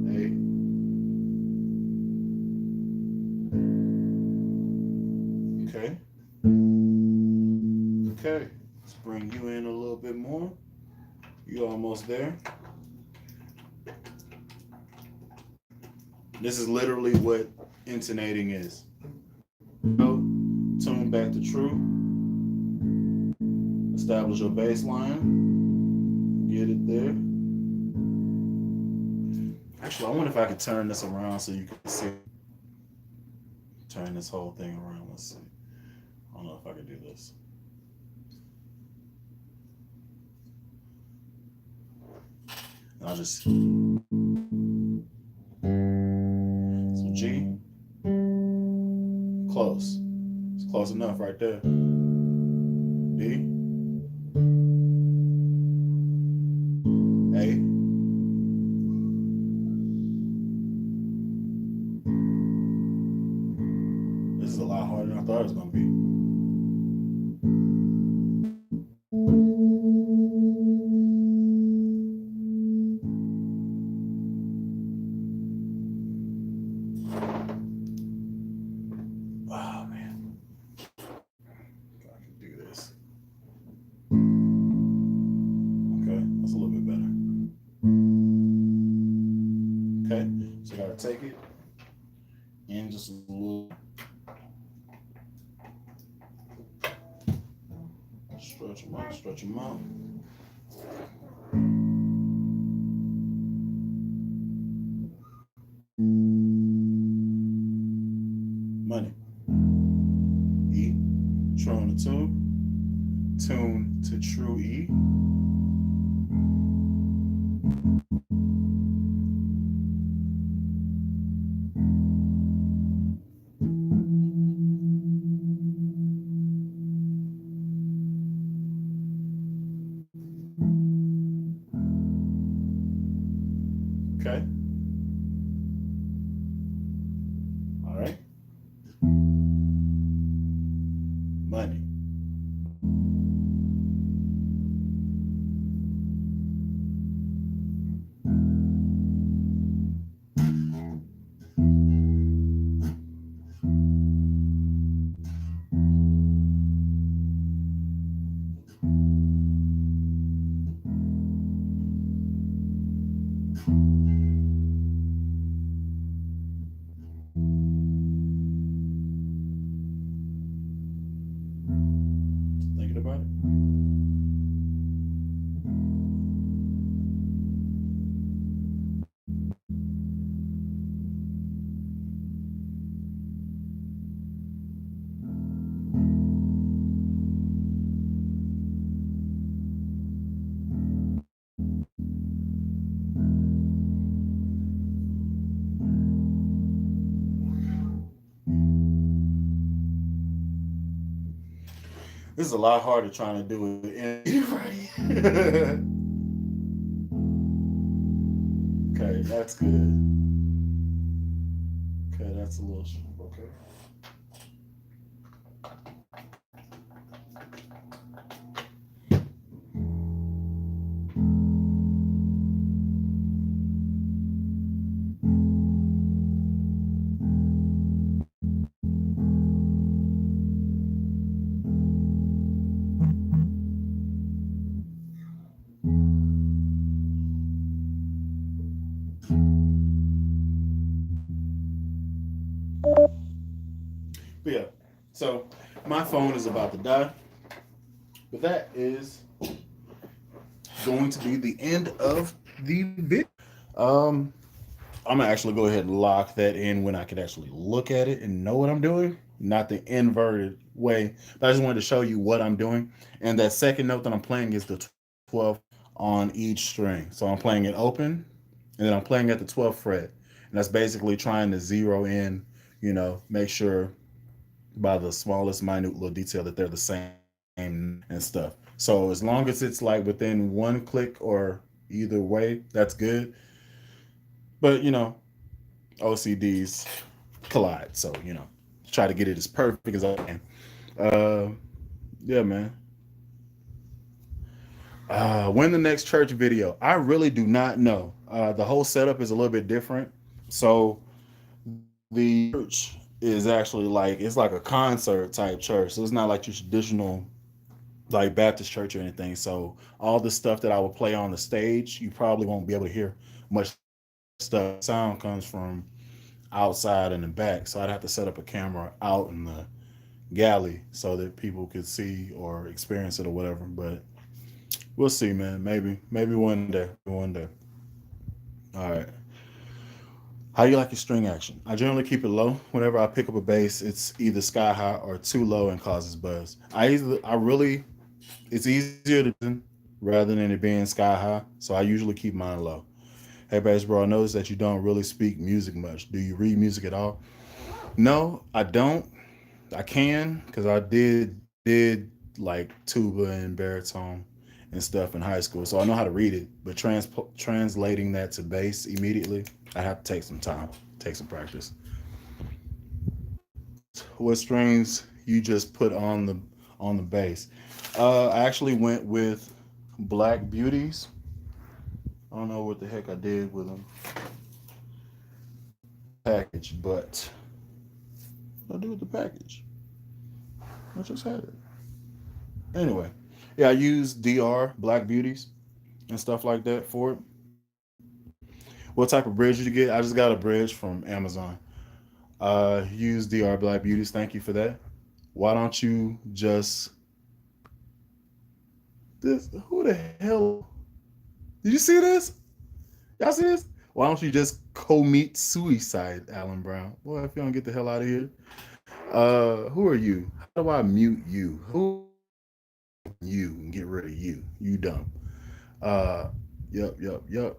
A. Okay. Okay. Let's bring you in a little bit more. You almost there. This is literally what intonating is. Tune back to true. Establish your bass line. Get it there. Actually, I wonder if I could turn this around so you can see. Turn this whole thing around. Let's see. I don't know if I could do this. I'll just. So G. Close. It's close enough right there. D. A. This is a lot harder than I thought it was going to be. Oh, man. I can do this. Okay, that's a little bit better. Okay, so I gotta take it in just a little. Stretch them out, stretch them out. Money. E, tune to tune to true E. Okay. All right. Money. Thinking about it. This is a lot harder trying to do it in right. Okay, that's good. Okay, that's a little okay. But yeah, so my phone is about to die, but that is going to be the end of the video. Um, I'm gonna actually go ahead and lock that in when I can actually look at it and know what I'm doing, not the inverted way. But I just wanted to show you what I'm doing. And that second note that I'm playing is the 12th on each string. So I'm playing it open, and then I'm playing at the 12th fret, and that's basically trying to zero in, make sure by the smallest minute little detail that they're the same and stuff. So as long as it's like within one click or either way, that's good. But OCDs collide. So, try to get it as perfect as I can. Uh, yeah, man. When the next church video? I really do not know. The whole setup is a little bit different. So the church is actually it's like a concert type church. So it's not like your traditional like Baptist church or anything. So all the stuff that I would play on the stage, you probably won't be able to hear much stuff. Sound comes from outside in the back. So I'd have to set up a camera out in the galley so that people could see or experience it or whatever. But we'll see, man. Maybe one day. One day. All right. How do you like your string action? I generally keep it low. Whenever I pick up a bass, it's either sky high or too low and causes buzz. It's easier to do rather than it being sky high. So I usually keep mine low. Hey, bass bro, I noticed that you don't really speak music much. Do you read music at all? No, I don't. I can because I did like tuba and baritone and stuff in high school, so I know how to read it. But translating that to bass immediately, I have to take some time, take some practice. What strings you just put on the bass? I actually went with Black Beauties. I don't know what the heck I did with them package, but what did I do with the package? I just had it. Anyway, yeah, I use DR Black Beauties and stuff like that for it. What type of bridge did you get? I just got a bridge from Amazon. Use DR Black Beauties. Thank you for that. Why don't you just this? Who the hell? Did you see this? Y'all see this? Why don't you just commit suicide, Alan Brown? Boy, if you don't get the hell out of here. Who are you? How do I mute you? Who you and get rid of you? You dumb. Uh, yep.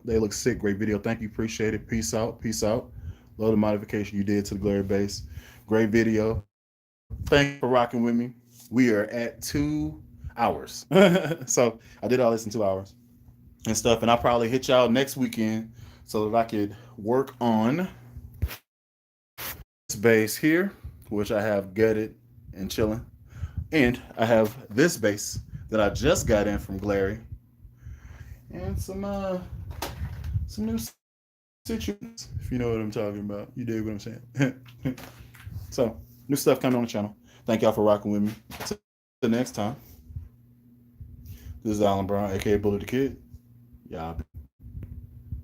They look sick. Great video. Thank you. Appreciate it. Peace out. Peace out. Love the modification you did to the glare base. Great video. Thank you for rocking with me. We are at 2 hours. So I did all this in 2 hours and stuff. And I'll probably hit y'all next weekend so that I could work on this base here, which I have gutted and chilling. And I have this base that I just got in from Glarry. And some new situations, if you know what I'm talking about. You dig what I'm saying? So, new stuff coming on the channel. Thank y'all for rocking with me. Until the next time. This is Alan Brown, aka Bullet the Kid. Y'all